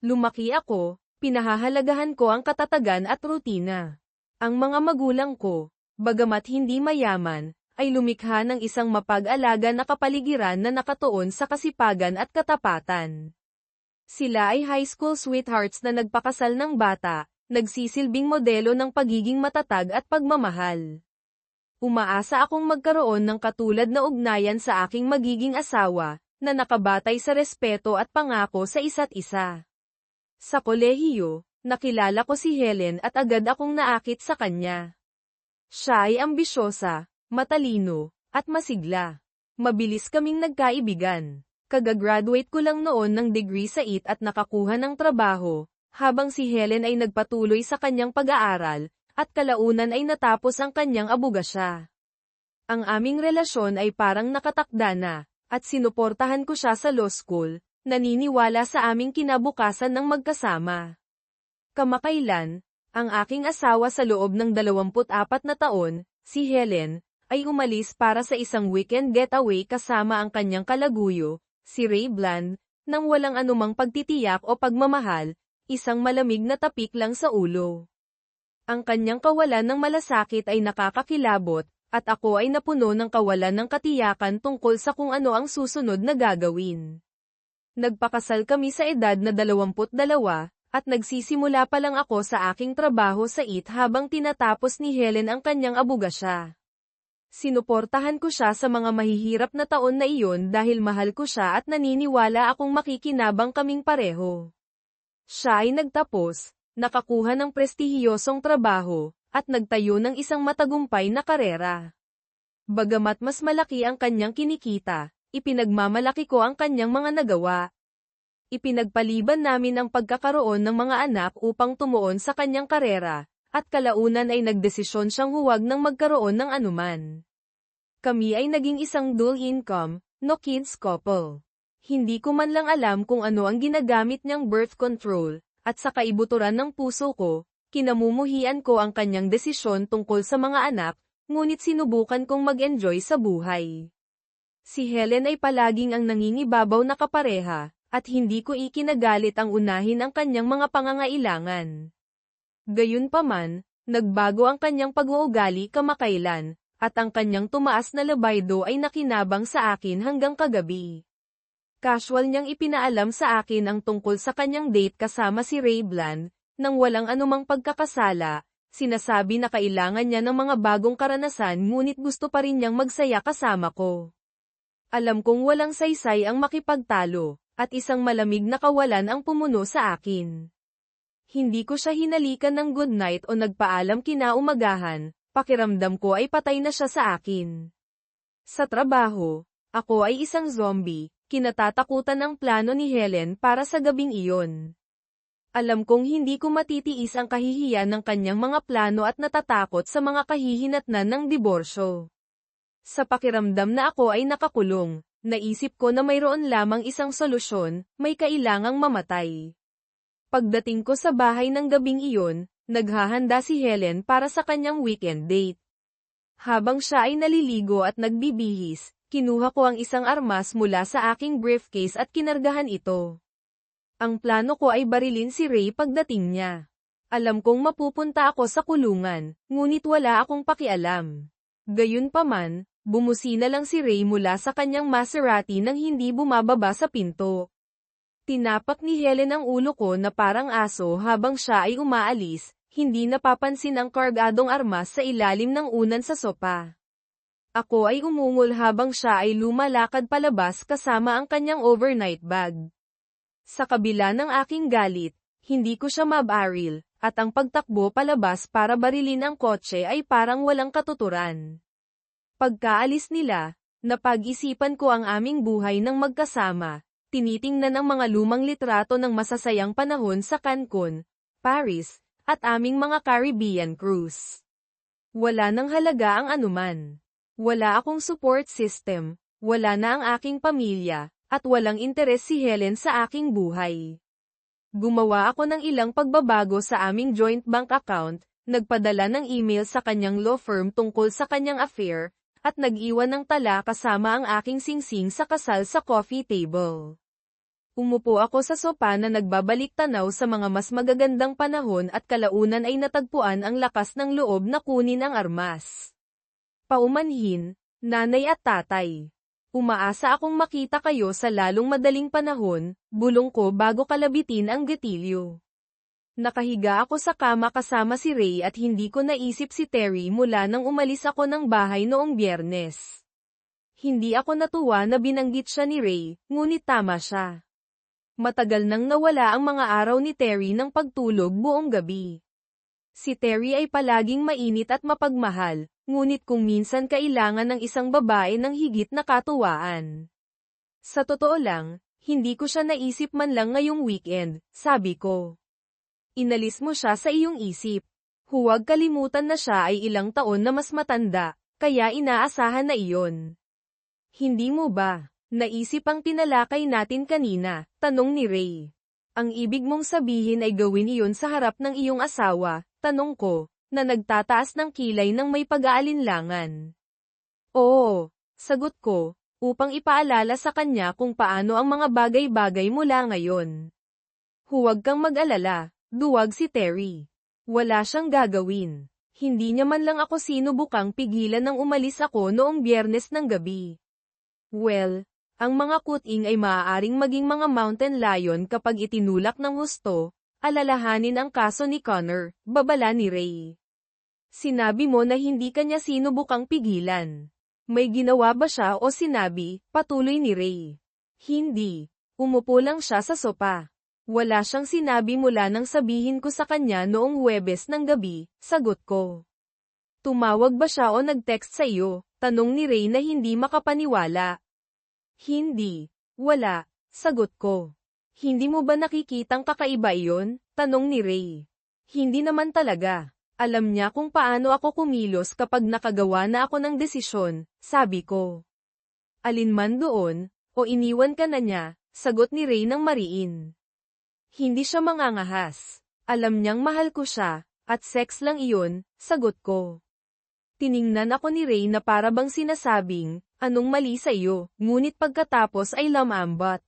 Lumaki ako, pinahahalagahan ko ang katatagan at rutina. Ang mga magulang ko, bagamat hindi mayaman, ay lumikha ng isang mapag-alaga na kapaligiran na nakatuon sa kasipagan at katapatan. Sila ay high school sweethearts na nagpakasal ng bata, nagsisilbing modelo ng pagiging matatag at pagmamahal. Umaasa akong magkaroon ng katulad na ugnayan sa aking magiging asawa, na nakabatay sa respeto at pangako sa isa't isa. Sa kolehiyo, nakilala ko si Helen at agad akong naakit sa kanya. Siya ay ambisyosa, matalino, at masigla. Mabilis kaming nagkaibigan. Kagagraduate ko lang noon ng degree sa IT at nakakuha ng trabaho, habang si Helen ay nagpatuloy sa kanyang pag-aaral, at kalaunan ay natapos ang kanyang abogasya. Ang aming relasyon ay parang nakatakda na, at sinuportahan ko siya sa law school, naniniwala sa aming kinabukasan ng magkasama. Kamakailan, ang aking asawa sa loob ng 24 na taon, si Helen, ay umalis para sa isang weekend getaway kasama ang kanyang kalaguyo, si Ray Bland, nang walang anumang pagtitiyak o pagmamahal, isang malamig na tapik lang sa ulo. Ang kanyang kawalan ng malasakit ay nakakakilabot, at ako ay napuno ng kawalan ng katiyakan tungkol sa kung ano ang susunod na gagawin. Nagpakasal kami sa edad na 22, at nagsisimula pa lang ako sa aking trabaho sa IT habang tinatapos ni Helen ang kanyang abogasya. Sinuportahan ko siya sa mga mahihirap na taon na iyon dahil mahal ko siya at naniniwala akong makikinabang kaming pareho. Siya ay nagtapos, nakakuha ng prestihiyosong trabaho, at nagtayo ng isang matagumpay na karera. Bagamat mas malaki ang kanyang kinikita, ipinagmamalaki ko ang kanyang mga nagawa. Ipinagpaliban namin ang pagkakaroon ng mga anak upang tumuon sa kanyang karera, at kalaunan ay nagdesisyon siyang huwag nang magkaroon ng anuman. Kami ay naging isang dual income, no kids couple. Hindi ko man lang alam kung ano ang ginagamit niyang birth control, at sa kaibuturan ng puso ko, kinamumuhian ko ang kanyang desisyon tungkol sa mga anak, ngunit sinubukan kong mag-enjoy sa buhay. Si Helen ay palaging ang nangingibabaw na kapareha, at hindi ko ikinagalit ang unahin ang kanyang mga pangangailangan. Gayunpaman, nagbago ang kanyang pag-uugali kamakailan, at ang kanyang tumaas na libido ay nakinabang sa akin hanggang kagabi. Casual niyang ipinaalam sa akin ang tungkol sa kanyang date kasama si Ray Bland, nang walang anumang pagkakasala, sinasabi na kailangan niya ng mga bagong karanasan ngunit gusto pa rin niyang magsaya kasama ko. Alam kong walang saysay ang makipagtalo, at isang malamig na kawalan ang pumuno sa akin. Hindi ko siya hinalikan ng good night o nagpaalam kinaumagahan, pakiramdam ko ay patay na siya sa akin. Sa trabaho, ako ay isang zombie, kinatatakutan ng plano ni Helen para sa gabing iyon. Alam kong hindi ko matitiis ang kahihiyan ng kanyang mga plano at natatakot sa mga kahihinatnan ng diborsyo. Sa pakiramdam na ako ay nakakulong, naisip ko na mayroon lamang isang solusyon, may kailangang mamatay. Pagdating ko sa bahay ng gabing iyon, naghahanda si Helen para sa kanyang weekend date. Habang siya ay naliligo at nagbibihis, kinuha ko ang isang armas mula sa aking briefcase at kinargahan ito. Ang plano ko ay barilin si Ray pagdating niya. Alam kong mapupunta ako sa kulungan, ngunit wala akong pakialam. Gayunpaman, bumusina lang si Ray mula sa kanyang Maserati nang hindi bumababa sa pinto. Tinapak ni Helen ang ulo ko na parang aso habang siya ay umaalis, hindi napapansin ang kargadong armas sa ilalim ng unan sa sopa. Ako ay umungol habang siya ay lumalakad palabas kasama ang kanyang overnight bag. Sa kabila ng aking galit, hindi ko siya mabaril, at ang pagtakbo palabas para barilin ang kotse ay parang walang katuturan. Pagkaalis nila, napag-isipan ko ang aming buhay ng magkasama, tinitingnan ang mga lumang litrato ng masasayang panahon sa Cancun, Paris, at aming mga Caribbean cruise. Wala nang halaga ang anuman. Wala akong support system, wala na ang aking pamilya, at walang interes si Helen sa aking buhay. Gumawa ako ng ilang pagbabago sa aming joint bank account, nagpadala ng email sa kanyang law firm tungkol sa kanyang affair, at nag-iwan ng tala kasama ang aking singsing sa kasal sa coffee table. Umupo ako sa sopa na nagbabalik tanaw sa mga mas magagandang panahon at kalaunan ay natagpuan ang lakas ng loob na kunin ang armas. Paumanhin, nanay at tatay. Umaasa akong makita kayo sa lalong madaling panahon, bulong ko bago kalabitin ang gatilyo. Nakahiga ako sa kama kasama si Ray at hindi ko naisip si Terry mula nang umalis ako ng bahay noong Biyernes. Hindi ako natuwa na binanggit siya ni Ray, ngunit tama siya. Matagal nang nawala ang mga araw ni Terry ng pagtulog buong gabi. Si Terry ay palaging mainit at mapagmahal, ngunit kung minsan kailangan ng isang babae ng higit na katuwaan. Sa totoo lang, hindi ko siya naisip man lang ngayong weekend, sabi ko. Inalis mo siya sa iyong isip. Huwag kalimutan na siya ay ilang taon na mas matanda, kaya inaasahan na iyon. Hindi mo ba naisip ang tinalakay natin kanina? Tanong ni Ray. Ang ibig mong sabihin ay gawin iyon sa harap ng iyong asawa, tanong ko, na nagtataas ng kilay ng may pag-aalinlangan. Oo, sagot ko, upang ipaalala sa kanya kung paano ang mga bagay-bagay mula ngayon. Huwag kang mag-alala, duwag si Terry. Wala siyang gagawin. Hindi niya man lang ako sinubukang pigilan nang umalis ako noong Biyernes ng gabi. Well, ang mga kuting ay maaaring maging mga mountain lion kapag itinulak ng husto, alalahanin ang kaso ni Connor, babala ni Ray. Sinabi mo na hindi kanya sinubukang pigilan. May ginawa ba siya o sinabi, patuloy ni Ray. Hindi. Umupo lang siya sa sopa. Wala siyang sinabi mula nang sabihin ko sa kanya noong Huwebes ng gabi, sagot ko. Tumawag ba siya o nag-text sa iyo? Tanong ni Ray na hindi makapaniwala. Hindi. Wala, sagot ko. Hindi mo ba nakikitang kakaiba iyon? Tanong ni Ray. Hindi naman talaga. Alam niya kung paano ako kumilos kapag nakagawa na ako ng desisyon, sabi ko. Alinman doon, o iniwan ka na niya, sagot ni Ray ng mariin. Hindi siya mangangahas. Alam niyang mahal ko siya, at sex lang iyon, sagot ko. Tiningnan ako ni Ray na para bang sinasabing, anong mali sa iyo, ngunit pagkatapos ay lamambat.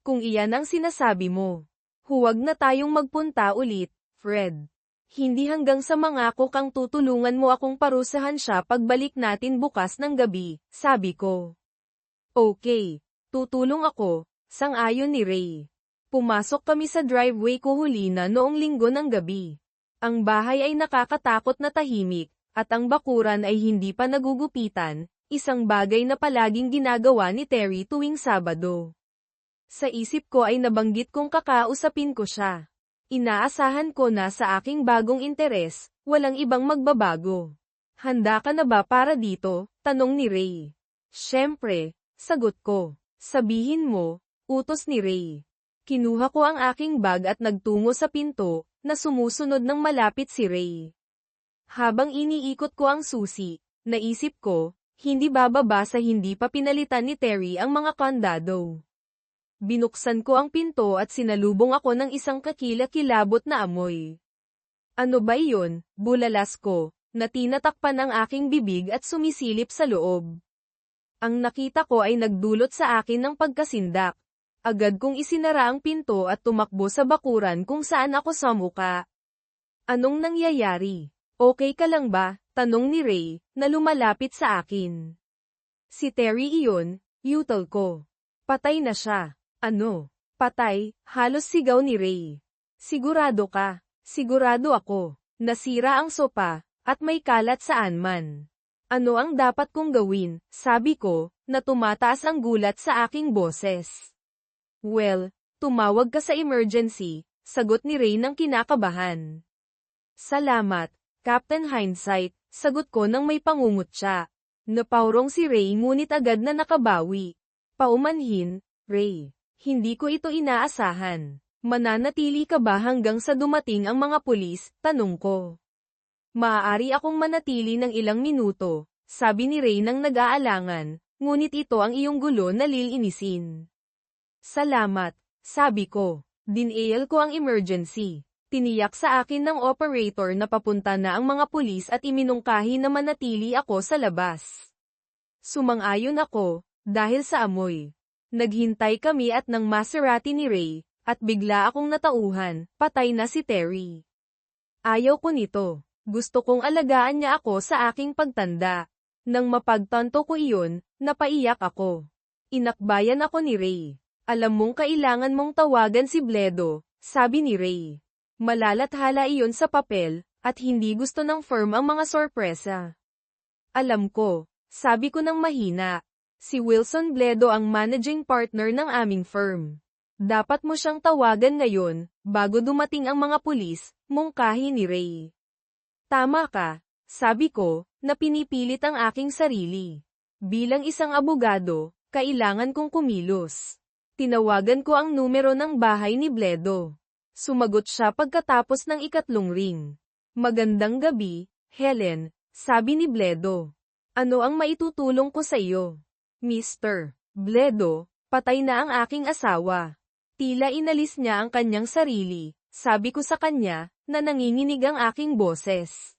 Kung iyan ang sinasabi mo, huwag na tayong magpunta ulit, Fred. Hindi hanggang sa mangako kang tutulungan mo akong parusahan siya pagbalik natin bukas ng gabi, sabi ko. Okay, tutulong ako, sang-ayon ni Ray. Pumasok kami sa driveway ko huli na noong Linggo ng gabi. Ang bahay ay nakakatakot na tahimik, at ang bakuran ay hindi pa nagugupitan, isang bagay na palaging ginagawa ni Terry tuwing Sabado. Sa isip ko ay nabanggit kong kakausapin ko siya. Inaasahan ko na sa aking bagong interes, walang ibang magbabago. Handa ka na ba para dito? Tanong ni Ray. Siyempre, sagot ko. Sabihin mo, utos ni Ray. Kinuha ko ang aking bag at nagtungo sa pinto, na sumusunod ng malapit si Ray. Habang iniikot ko ang susi, naisip ko, hindi bababa sa hindi pa pinalitan ni Terry ang mga kandado. Binuksan ko ang pinto at sinalubong ako ng isang kakilakilabot na amoy. Ano ba iyon? Bulalas ko, na tinatakpan ang aking bibig at sumisilip sa loob. Ang nakita ko ay nagdulot sa akin ng pagkasindak. Agad kong isinara ang pinto at tumakbo sa bakuran kung saan ako sumuka. Anong nangyayari? Okay ka lang ba? Tanong ni Ray, na lumalapit sa akin. Si Terry iyon, yutal ko. Patay na siya. Ano? Patay? Halos sigaw ni Ray. Sigurado ka? Sigurado ako. Nasira ang sopa, at may kalat saan man. Ano ang dapat kong gawin? Sabi ko, na tumataas ang gulat sa aking boses. Well, tumawag ka sa emergency, sagot ni Ray ng kinakabahan. Salamat, Captain Hindsight, sagot ko nang may pangungutya. Napaurong si Ray ngunit agad na nakabawi. Paumanhin, Ray. Hindi ko ito inaasahan. Mananatili ka ba hanggang sa dumating ang mga pulis? Tanong ko. Maaari akong manatili ng ilang minuto, sabi ni Ray nang nag-aalangan, ngunit ito ang iyong gulo na lilinisin. Salamat, sabi ko. Dinail ko ang emergency. Tiniyak sa akin ng operator na papunta na ang mga pulis at iminungkahi na manatili ako sa labas. Sumang-ayon ako, dahil sa amoy. Naghintay kami at ng Maserati ni Ray, at bigla akong natauhan, patay na si Terry. Ayaw ko nito. Gusto kong alagaan niya ako sa aking pagtanda. Nang mapagtanto ko iyon, napaiyak ako. Inakbayan ako ni Ray. Alam mong kailangan mong tawagan si Bledo, sabi ni Ray. Malalathala iyon sa papel, at hindi gusto ng firm ang mga sorpresa. Alam ko, sabi ko ng mahina. Si Wilson Bledo ang managing partner ng aming firm. Dapat mo siyang tawagan ngayon, bago dumating ang mga pulis, mungkahi ni Ray. Tama ka, sabi ko, na pinipilit ang aking sarili. Bilang isang abogado, kailangan kong kumilos. Tinawagan ko ang numero ng bahay ni Bledo. Sumagot siya pagkatapos ng ikatlong ring. Magandang gabi, Helen, sabi ni Bledo. Ano ang maitutulong ko sa iyo? Mr. Bledo, patay na ang aking asawa. Tila inalis niya ang kanyang sarili, sabi ko sa kanya, na nanginginig ang aking boses.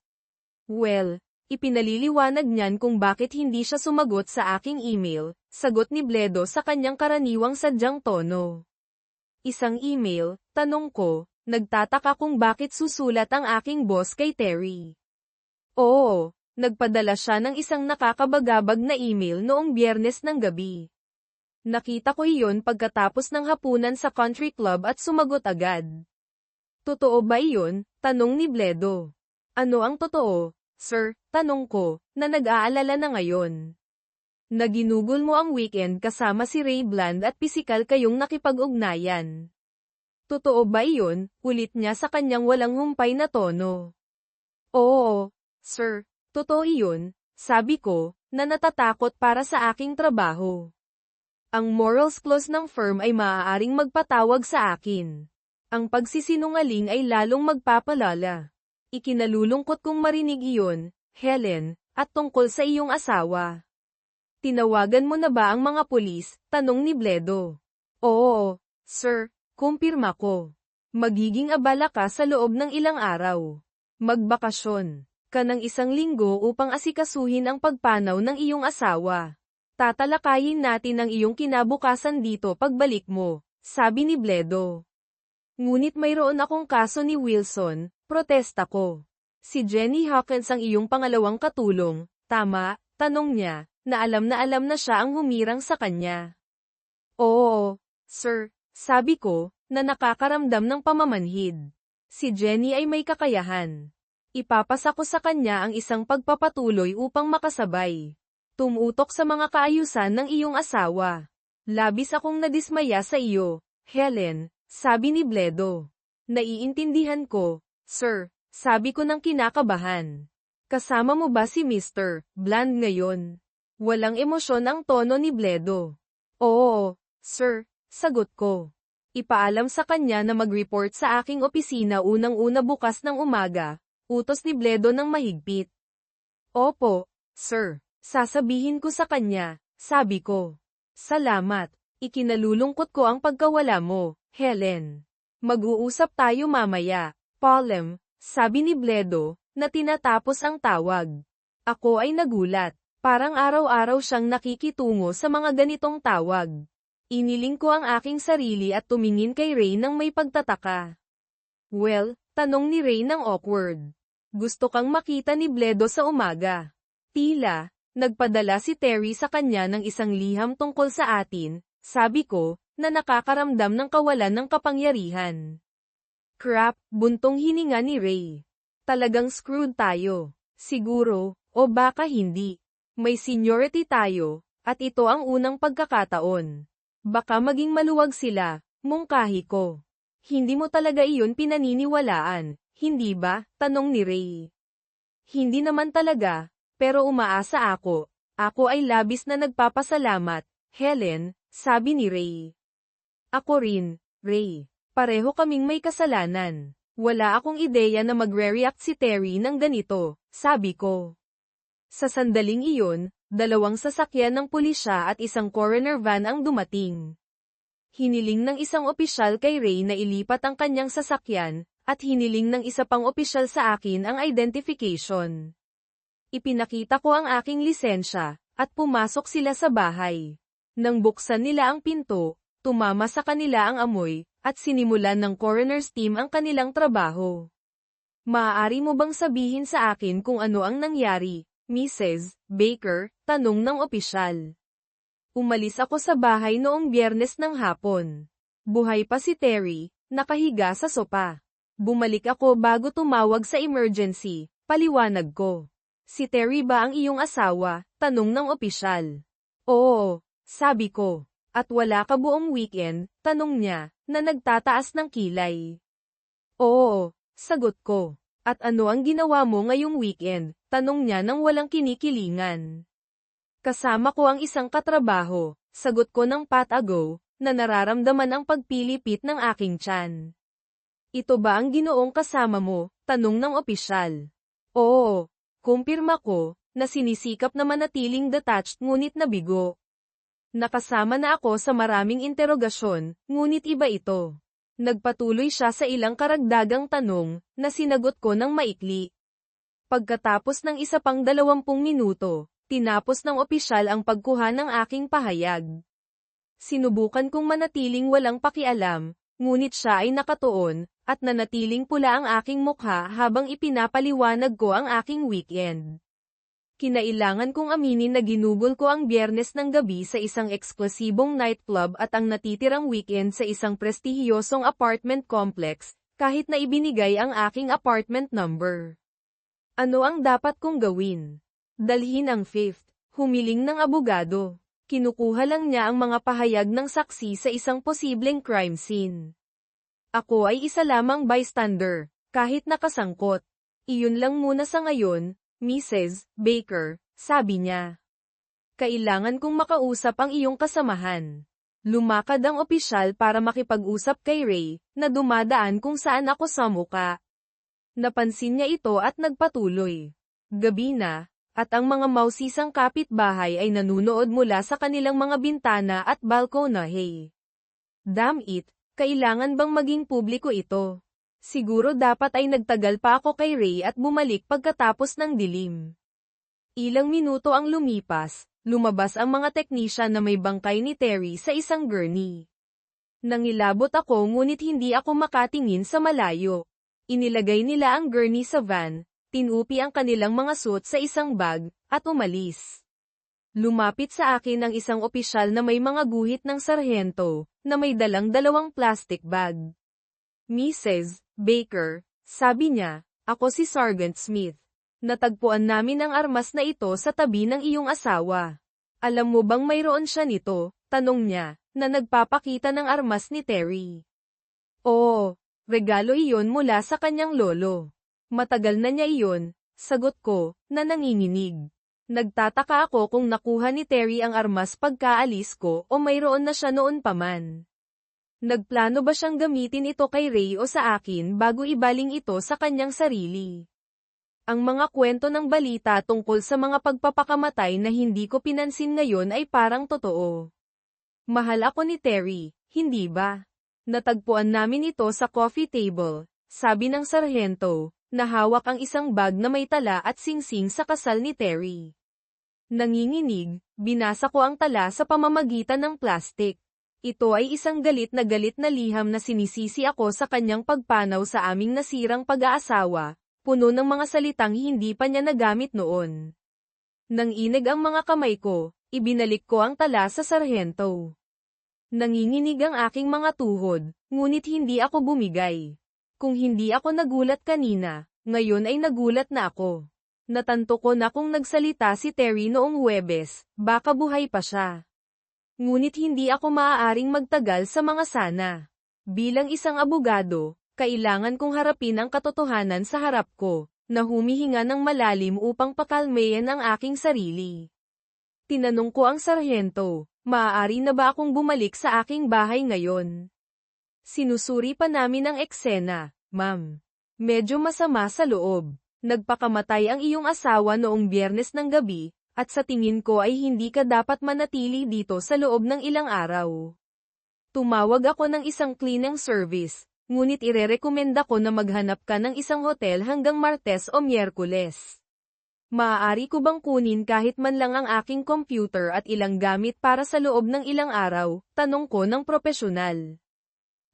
Well, ipinaliliwanag niyan kung bakit hindi siya sumagot sa aking email, sagot ni Bledo sa kanyang karaniwang sadyang tono. Isang email, tanong ko, nagtataka kung bakit susulat ang aking boss kay Terry. Oo, nagpadala siya ng isang nakakabagabag na email noong Biyernes ng gabi. Nakita ko iyon pagkatapos ng hapunan sa country club at sumagot agad. Totoo ba iyon? Tanong ni Bledo. Ano ang totoo, sir? Tanong ko, na nag-aalala na ngayon. Naginugol mo ang weekend kasama si Ray Bland at pisikal kayong nakipag-ugnayan. Totoo ba iyon? Ulit niya sa kanyang walang humpay na tono. Oo, sir, totoo iyon, sabi ko, na natatakot para sa aking trabaho. Ang morals clause ng firm ay maaaring magpatawag sa akin. Ang pagsisinungaling ay lalong magpapalala. Ikinalulungkot kong marinig iyon, Helen, at tungkol sa iyong asawa. Tinawagan mo na ba ang mga pulis? Tanong ni Bledo. Oo, sir, kumpirma ko. Magiging abala ka sa loob ng ilang araw. Magbakasyon ka ng 1 linggo upang asikasuhin ang pagpanaw ng iyong asawa. Tatalakayin natin ang iyong kinabukasan dito pagbalik mo, sabi ni Bledo. Ngunit mayroon akong kaso ni Wilson, protesta ko. Si Jenny Hawkins ang iyong pangalawang katulong, tama? Tanong niya, na alam na siya ang humirang sa kanya. Oo, sir, sabi ko, na nakakaramdam ng pamamanhid. Si Jenny ay may kakayahan. Ipapasa ko sa kanya ang isang pagpapatuloy upang makasabay. Tumutok sa mga kaayusan ng iyong asawa. Labis akong nadismaya sa iyo, Helen, sabi ni Bledo. Naiintindihan ko, sir, sabi ko ng kinakabahan. Kasama mo ba si Mr. Bland ngayon? Walang emosyon ang tono ni Bledo. Oo, sir, sagot ko. Ipaalam sa kanya na mag-report sa aking opisina unang-una bukas ng umaga, utos ni Bledo ng mahigpit. Opo, sir. Sasabihin ko sa kanya, sabi ko. Salamat, ikinalulungkot ko ang pagkawala mo, Helen. Mag-uusap tayo mamaya, Paulem, sabi ni Bledo, na tinatapos ang tawag. Ako ay nagulat, parang araw-araw siyang nakikitungo sa mga ganitong tawag. Iniling ko ang aking sarili at tumingin kay Ray ng may pagtataka. Well, tanong ni Ray ng awkward. Gusto kang makita ni Bledo sa umaga. Tila, nagpadala si Terry sa kanya ng isang liham tungkol sa atin, sabi ko, na nakakaramdam ng kawalan ng kapangyarihan. Crap, buntong hininga ni Ray. Talagang screwed tayo. Siguro, o baka hindi. May seniority tayo, at ito ang unang pagkakataon. Baka maging maluwag sila, mungkahi ko. Hindi mo talaga iyon pinaniniwalaan, hindi ba? Tanong ni Ray. Hindi naman talaga. Pero umaasa ako. Ako ay labis na nagpapasalamat, Helen, sabi ni Ray. Ako rin, Ray. Pareho kaming may kasalanan. Wala akong ideya na magre-react si Terry ng ganito, sabi ko. Sa sandaling iyon, 2 sasakyan ng pulisya at isang coroner van ang dumating. Hiniling ng isang opisyal kay Ray na ilipat ang kanyang sasakyan, at hiniling ng isa pang opisyal sa akin ang identification. Ipinakita ko ang aking lisensya, at pumasok sila sa bahay. Nang buksan nila ang pinto, tumama sa kanila ang amoy, at sinimulan ng coroner's team ang kanilang trabaho. Maaari mo bang sabihin sa akin kung ano ang nangyari, Mrs. Baker? Tanong ng opisyal. Umalis ako sa bahay noong Biyernes ng hapon. Buhay pa si Terry, nakahiga sa sopa. Bumalik ako bago tumawag sa emergency, paliwanag ko. Si Terry ba ang iyong asawa? Tanong ng opisyal. Oo, sabi ko. At wala ka buong weekend? Tanong niya, na nagtataas ng kilay. Oo, sagot ko. At ano ang ginawa mo ngayong weekend? Tanong niya nang walang kinikilingan. Kasama ko ang isang katrabaho, sagot ko ng patago, na nararamdaman ang pagpilipit ng aking tiyan. Ito ba ang ginoong kasama mo? Tanong ng opisyal. Oo, kumpirma ko, na sinisikap na manatiling detached ngunit nabigo. Nakasama na ako sa maraming interogasyon, ngunit iba ito. Nagpatuloy siya sa ilang karagdagang tanong, na sinagot ko ng maikli. Pagkatapos ng isa pang 20 minuto, tinapos ng opisyal ang pagkuha ng aking pahayag. Sinubukan kong manatiling walang pakialam, ngunit siya ay nakatuon, at nanatiling pula ang aking mukha habang ipinapaliwanag ko ang aking weekend. Kinailangan kong aminin na ginugol ko ang Biyernes ng gabi sa isang eksklusibong nightclub at ang natitirang weekend sa isang prestihiyosong apartment complex, kahit na ibinigay ang aking apartment number. Ano ang dapat kong gawin? Dalhin ang fifth, humiling ng abogado. Kinukuha lang niya ang mga pahayag ng saksi sa isang posibleng crime scene. Ako ay isa lamang bystander, kahit nakasangkot. Iyon lang muna sa ngayon, Mrs. Baker, sabi niya. Kailangan kong makausap ang iyong kasamahan. Lumakad ang opisyal para makipag-usap kay Ray, na dumadaan kung saan ako sa muka. Napansin niya ito at nagpatuloy. Gabi na, at ang mga mausisang kapitbahay ay nanunood mula sa kanilang mga bintana at balkonahe. Damn it, kailangan bang maging publiko ito? Siguro dapat ay nagtagal pa ako kay Ray at bumalik pagkatapos ng dilim. Ilang minuto ang lumipas, lumabas ang mga teknisyan na may bangkay ni Terry sa isang gurney. Nangilabot ako ngunit hindi ako makatingin sa malayo. Inilagay nila ang gurney sa van, tinupi ang kanilang mga suit sa isang bag, at umalis. Lumapit sa akin ang isang opisyal na may mga guhit ng sarhento, na may dalang 2 plastic bag. Mrs. Baker, sabi niya, ako si Sergeant Smith. Natagpuan namin ang armas na ito sa tabi ng iyong asawa. Alam mo bang mayroon siya nito? Tanong niya, na nagpapakita ng armas ni Terry. Oo, regalo iyon mula sa kanyang lolo. Matagal na niya iyon, sagot ko, na nanginginig. Nagtataka ako kung nakuha ni Terry ang armas pagkaalis ko o mayroon na siya noon pa man. Nagplano ba siyang gamitin ito kay Ray o sa akin bago ibaling ito sa kanyang sarili? Ang mga kwento ng balita tungkol sa mga pagpapakamatay na hindi ko pinansin ngayon ay parang totoo. Mahal ako ni Terry, hindi ba? Natagpuan namin ito sa coffee table, sabi ng sarhento, na hawak ang isang bag na may tala at singsing sa kasal ni Terry. Nanginginig, binasa ko ang tala sa pamamagitan ng plastik. Ito ay isang galit na liham na sinisisi ako sa kanyang pagpanaw sa aming nasirang pag-aasawa, puno ng mga salitang hindi pa niya nagamit noon. Nang inig ang mga kamay ko, ibinalik ko ang tala sa sarhento. Nanginginig ang aking mga tuhod, ngunit hindi ako bumigay. Kung hindi ako nagulat kanina, ngayon ay nagulat na ako. Natanto ko na kung nagsalita si Terry noong Huwebes, baka buhay pa siya. Ngunit hindi ako maaaring magtagal sa mga sana. Bilang isang abogado, kailangan kong harapin ang katotohanan sa harap ko, na humihinga ng malalim upang pakalmayan ang aking sarili. Tinanong ko ang sarhento, maaari na ba akong bumalik sa aking bahay ngayon? Sinusuri pa namin ang eksena, ma'am. Medyo masama sa loob. Nagpakamatay ang iyong asawa noong Biyernes ng gabi, at sa tingin ko ay hindi ka dapat manatili dito sa loob ng ilang araw. Tumawag ako ng isang cleaning service, ngunit irerekomenda ko na maghanap ka ng isang hotel hanggang Martes o Miyerkules. Maaari ko bang kunin kahit man lang ang aking computer at ilang gamit para sa loob ng ilang araw? Tanong ko ng propesyonal.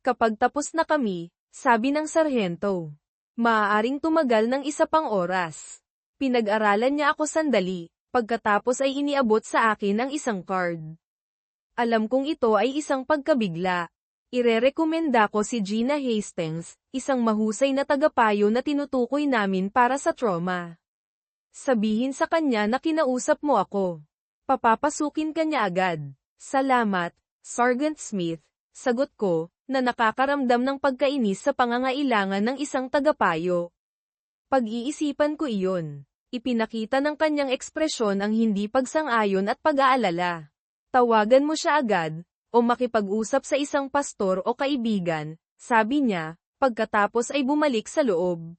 Kapag tapos na kami, sabi ng sarhento. Maaaring tumagal ng isa pang oras. Pinag-aralan niya ako sandali, pagkatapos ay iniabot sa akin ang isang card. Alam kong ito ay isang pagkabigla. Irerekomenda ko si Gina Hastings, isang mahusay na tagapayo na tinutukoy namin para sa trauma. Sabihin sa kanya na kinausap mo ako. Papapasukin ka niya agad. Salamat, Sergeant Smith, sagot ko, na nakakaramdam ng pagkainis sa pangangailangan ng isang tagapayo. Pag-iisipan ko iyon. Ipinakita ng kanyang ekspresyon ang hindi pagsang-ayon at pag-aalala. Tawagan mo siya agad, o makipag-usap sa isang pastor o kaibigan, sabi niya, pagkatapos ay bumalik sa loob.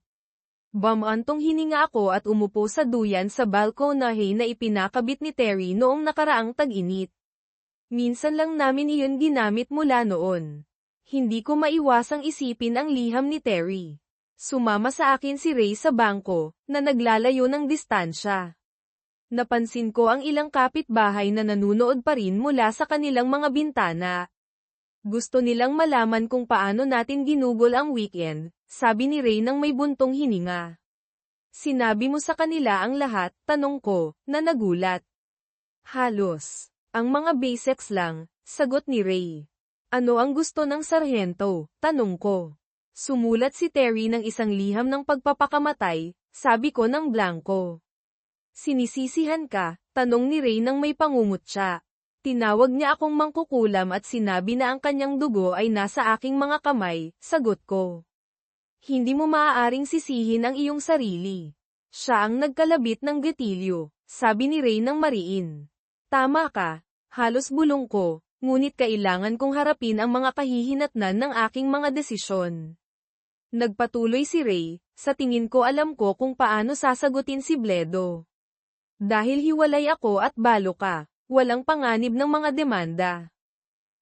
Bumantong hininga ako at umupo sa duyan sa balkonahe na ipinakabit ni Terry noong nakaraang tag-init. Minsan lang namin iyon ginamit mula noon. Hindi ko maiwasang isipin ang liham ni Terry. Sumama sa akin si Ray sa bangko, na naglalayo ng distansya. Napansin ko ang ilang kapitbahay na nanunood pa rin mula sa kanilang mga bintana. Gusto nilang malaman kung paano natin ginugol ang weekend, sabi ni Ray nang may buntong hininga. Sinabi mo sa kanila ang lahat, tanong ko, na nagulat. Halos. Ang mga basics lang, sagot ni Ray. Ano ang gusto ng sarhento? Tanong ko. Sumulat si Terry ng isang liham ng pagpapakamatay, sabi ko ng blanko. Sinisisihan ka? Tanong ni Ray nang may pangungutya. Tinawag niya akong mangkukulam at sinabi na ang kanyang dugo ay nasa aking mga kamay, sagot ko. Hindi mo maaaring sisihin ang iyong sarili. Siya ang nagkalabit ng gatilyo, sabi ni Ray nang mariin. Tama ka, halos bulong ko. Ngunit kailangan kong harapin ang mga kahihinatnan ng aking mga desisyon. Nagpatuloy si Ray, sa tingin ko alam ko kung paano sasagutin si Bledo. Dahil hiwalay ako at balo ka, walang panganib ng mga demanda.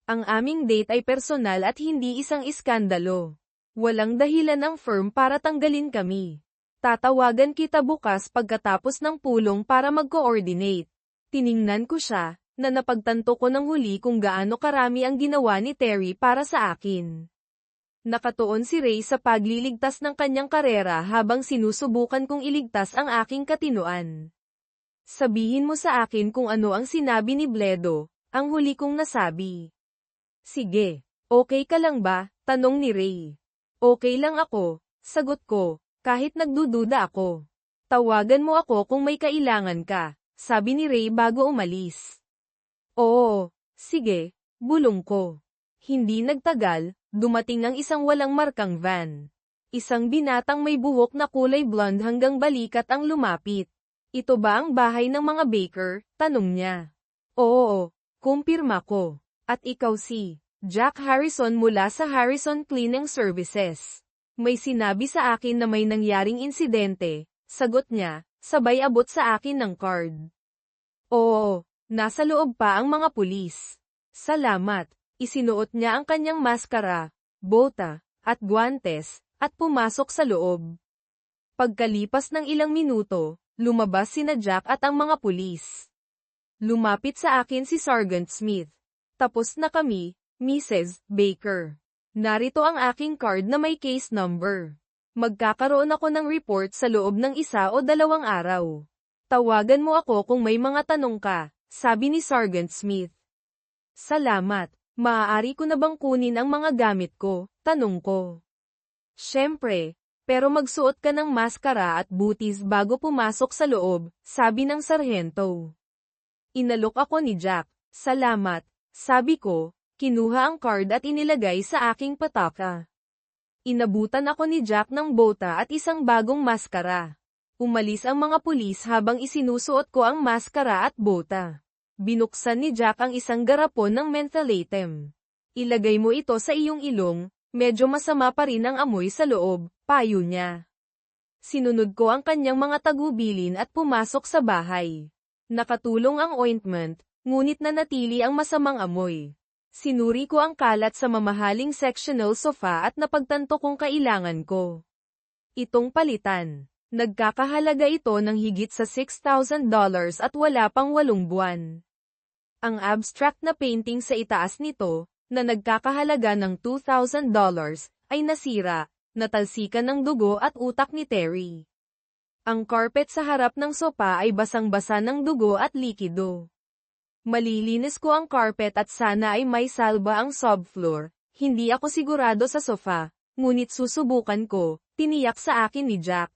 Ang aming date ay personal at hindi isang iskandalo. Walang dahilan ang firm para tanggalin kami. Tatawagan kita bukas pagkatapos ng pulong para mag-coordinate. Tiningnan ko siya, na napagtanto ko ng huli kung gaano karami ang ginawa ni Terry para sa akin. Nakatuon si Ray sa pagliligtas ng kanyang karera habang sinusubukan kong iligtas ang aking katinuan. Sabihin mo sa akin kung ano ang sinabi ni Bledo, ang huli kong nasabi. Sige, okay ka lang ba? Tanong ni Ray. Okay lang ako, sagot ko, kahit nagdududa ako. Tawagan mo ako kung may kailangan ka, sabi ni Ray bago umalis. Oo, sige, bulong ko. Hindi nagtagal, dumating ang isang walang markang van. Isang binatang may buhok na kulay blonde hanggang balikat ang lumapit. Ito ba ang bahay ng mga Baker? Tanong niya. Oo, kumpirma ko. At ikaw si Jack Harrison mula sa Harrison Cleaning Services. May sinabi sa akin na may nangyaring insidente, sagot niya, sabay abot sa akin ng card. Oo. Nasa loob pa ang mga pulis. Salamat. Isinuot niya ang kanyang maskara, bota, at guantes, at pumasok sa loob. Pagkalipas ng ilang minuto, lumabas sina Jack at ang mga pulis. Lumapit sa akin si Sergeant Smith. Tapos na kami, Mrs. Baker. Narito ang aking card na may case number. Magkakaroon ako ng report sa loob ng 1 o 2 araw. Tawagan mo ako kung may mga tanong ka. Sabi ni Sergeant Smith. Salamat, maaari ko na bang kunin ang mga gamit ko? Tanong ko. Siyempre, pero magsuot ka ng maskara at booties bago pumasok sa loob, sabi ng sarhento. Inalok ako ni Jack. Salamat, sabi ko, kinuha ang card at inilagay sa aking pataka. Inabutan ako ni Jack ng bota at isang bagong maskara. Umalis ang mga pulis habang isinusuot ko ang maskara at bota. Binuksan ni Jack ang isang garapon ng mentholatum. Ilagay mo ito sa iyong ilong, medyo masama pa rin ang amoy sa loob, payo niya. Sinunod ko ang kanyang mga tagubilin at pumasok sa bahay. Nakatulong ang ointment, ngunit nanatili ang masamang amoy. Sinuri ko ang kalat sa mamahaling sectional sofa at napagtanto kong kailangan ko itong palitan. Nagkakahalaga ito ng higit sa $6,000 at wala pang 8 buwan. Ang abstract na painting sa itaas nito, na nagkakahalaga ng $2,000, ay nasira, natalsikan ng dugo at utak ni Terry. Ang carpet sa harap ng sopa ay basang-basa ng dugo at likido. Malilinis ko ang carpet at sana ay may salba ang subfloor. Hindi ako sigurado sa sofa, ngunit susubukan ko, tiniyak sa akin ni Jack.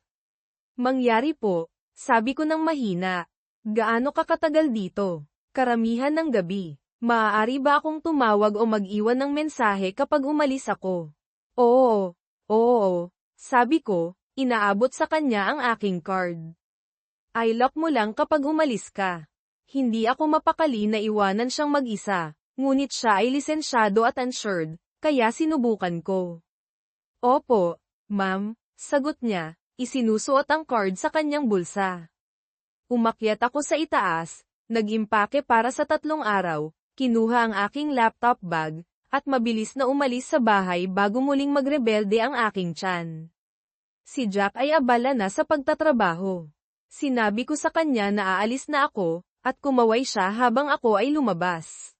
Mangyari po, sabi ko ng mahina. Gaano ka katagal dito? Karamihan ng gabi. Maaari ba akong tumawag o mag-iwan ng mensahe kapag umalis ako? Oo, sabi ko, inaabot sa kanya ang aking card. I-lock mo lang kapag umalis ka. Hindi ako mapakali na iwanan siyang mag-isa, ngunit siya ay lisensyado at insured, kaya sinubukan ko. Opo, ma'am, sagot niya, isinusuot ang card sa kanyang bulsa. Umakyat ako sa itaas, nag-impake para sa 3 araw, kinuha ang aking laptop bag, at mabilis na umalis sa bahay bago muling magrebelde ang aking tiyan. Si Jack ay abala na sa pagtatrabaho. Sinabi ko sa kanya na aalis na ako, at kumaway siya habang ako ay lumabas.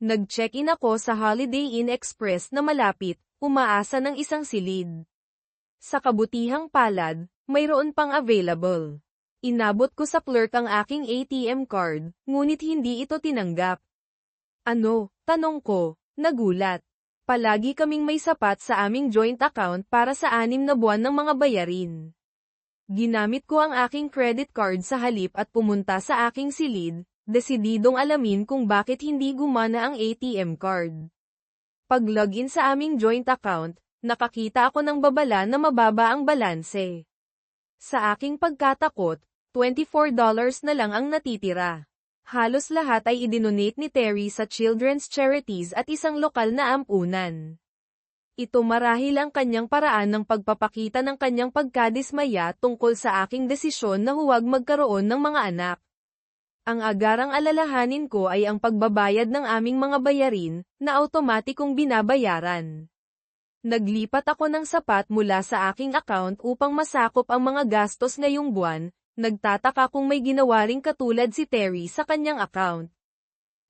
Nag-check-in ako sa Holiday Inn Express na malapit, umaasa ng isang silid. Sa kabutihang palad, mayroon pang available. Inabot ko sa clerk ang aking ATM card, ngunit hindi ito tinanggap. Ano? Tanong ko, nagulat. Palagi kaming may sapat sa aming joint account para sa 6 na buwan ng mga bayarin. Ginamit ko ang aking credit card sa halip at pumunta sa aking silid, desididong alamin kung bakit hindi gumana ang ATM card. Pag-login sa aming joint account, nakakita ako ng babala na mababa ang balanse. Sa aking pagkatakot, $24 na lang ang natitira. Halos lahat ay idinonate ni Terry sa children's charities at isang lokal na ampunan. Ito marahil ang kanyang paraan ng pagpapakita ng kanyang pagkadismaya tungkol sa aking desisyon na huwag magkaroon ng mga anak. Ang agarang alalahanin ko ay ang pagbabayad ng aming mga bayarin, na automatikong binabayaran. Naglipat ako ng sapat mula sa aking account upang masakop ang mga gastos ngayong buwan. Nagtataka kung may ginawa ring katulad si Terry sa kanyang account.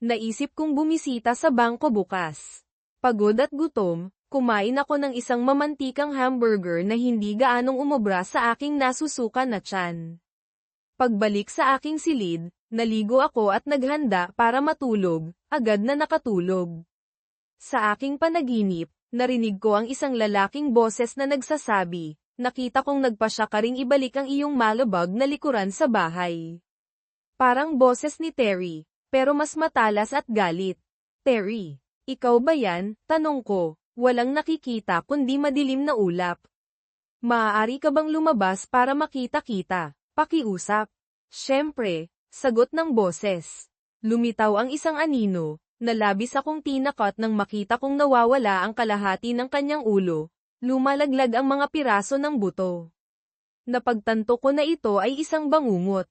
Naisip kong bumisita sa bangko bukas. Pagod at gutom, kumain ako ng isang mamantikang hamburger na hindi gaanong umubra sa aking nasusuka na tiyan. Pagbalik sa aking silid, naligo ako at naghanda para matulog, agad na nakatulog. Sa aking panaginip, narinig ko ang isang lalaking boses na nagsasabi, nakita kong nagpasya ka ring ibalik ang iyong malabag na likuran sa bahay. Parang boses ni Terry, pero mas matalas at galit. Terry, ikaw ba yan? Tanong ko, walang nakikita kundi madilim na ulap. Maaari ka bang lumabas para makita-kita? Pakiusap. Siyempre, sagot ng boses. Lumitaw ang isang anino, na labis akong tinakot nang makita kong nawawala ang kalahati ng kanyang ulo. Lumalaglag ang mga piraso ng buto. Napagtanto ko na ito ay isang bangungot.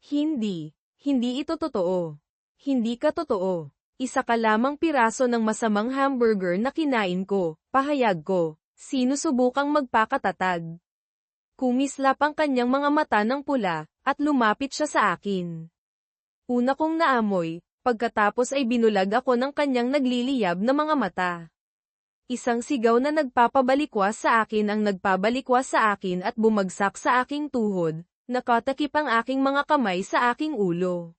Hindi ito totoo. Hindi ka totoo. Isa ka lamang piraso ng masamang hamburger na kinain ko, pahayag ko. Sinusubukang magpakatatag. Kumislap ang kanyang mga mata ng pula, at lumapit siya sa akin. Una kong naamoy, pagkatapos ay binulag ako ng kanyang nagliliyab na mga mata. Isang sigaw na nagpapabalikwas sa akin ang nagpabalikwas sa akin at bumagsak sa aking tuhod, nakatakip ang aking mga kamay sa aking ulo.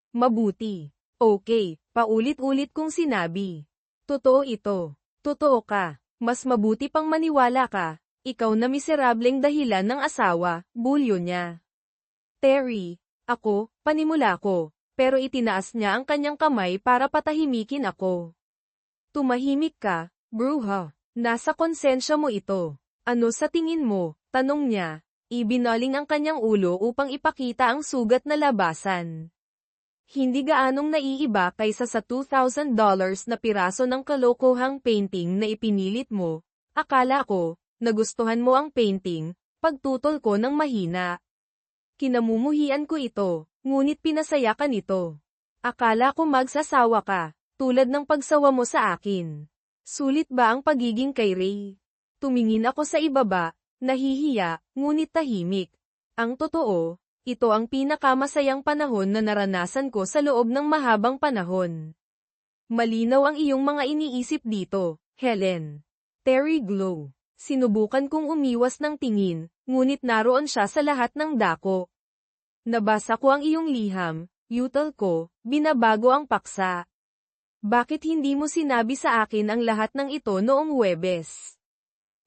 Mabuti. Okay, paulit-ulit kong sinabi. Totoo ito. Totoo ka. Mas mabuti pang maniwala ka. Ikaw na miserableng dahilan ng asawa, bulyo niya. Terry, ako, panimula ko, pero itinaas niya ang kanyang kamay para patahimikin ako. Tumahimik ka. Bruha, nasa konsensya mo ito. Ano sa tingin mo? Tanong niya. Ibinaling ang kanyang ulo upang ipakita ang sugat na labasan. Hindi gaanong naiiba kaysa sa $2,000 na piraso ng kalokohang painting na ipinilit mo. Akala ko, nagustuhan mo ang painting, pagtutol ko ng mahina. Kinamumuhian ko ito, ngunit pinasaya ka nito. Akala ko magsasawa ka, tulad ng pagsawa mo sa akin. Sulit ba ang pagiging kay Ray? Tumingin ako sa ibaba, nahihiya, ngunit tahimik. Ang totoo, ito ang pinakamasayang panahon na naranasan ko sa loob ng mahabang panahon. Malinaw ang iyong mga iniisip dito, Helen. Terry Glow. Sinubukan kong umiwas ng tingin, ngunit naroon siya sa lahat ng dako. Nabasa ko ang iyong liham, yutal ko, binabago ang paksa. Bakit hindi mo sinabi sa akin ang lahat ng ito noong Huwebes?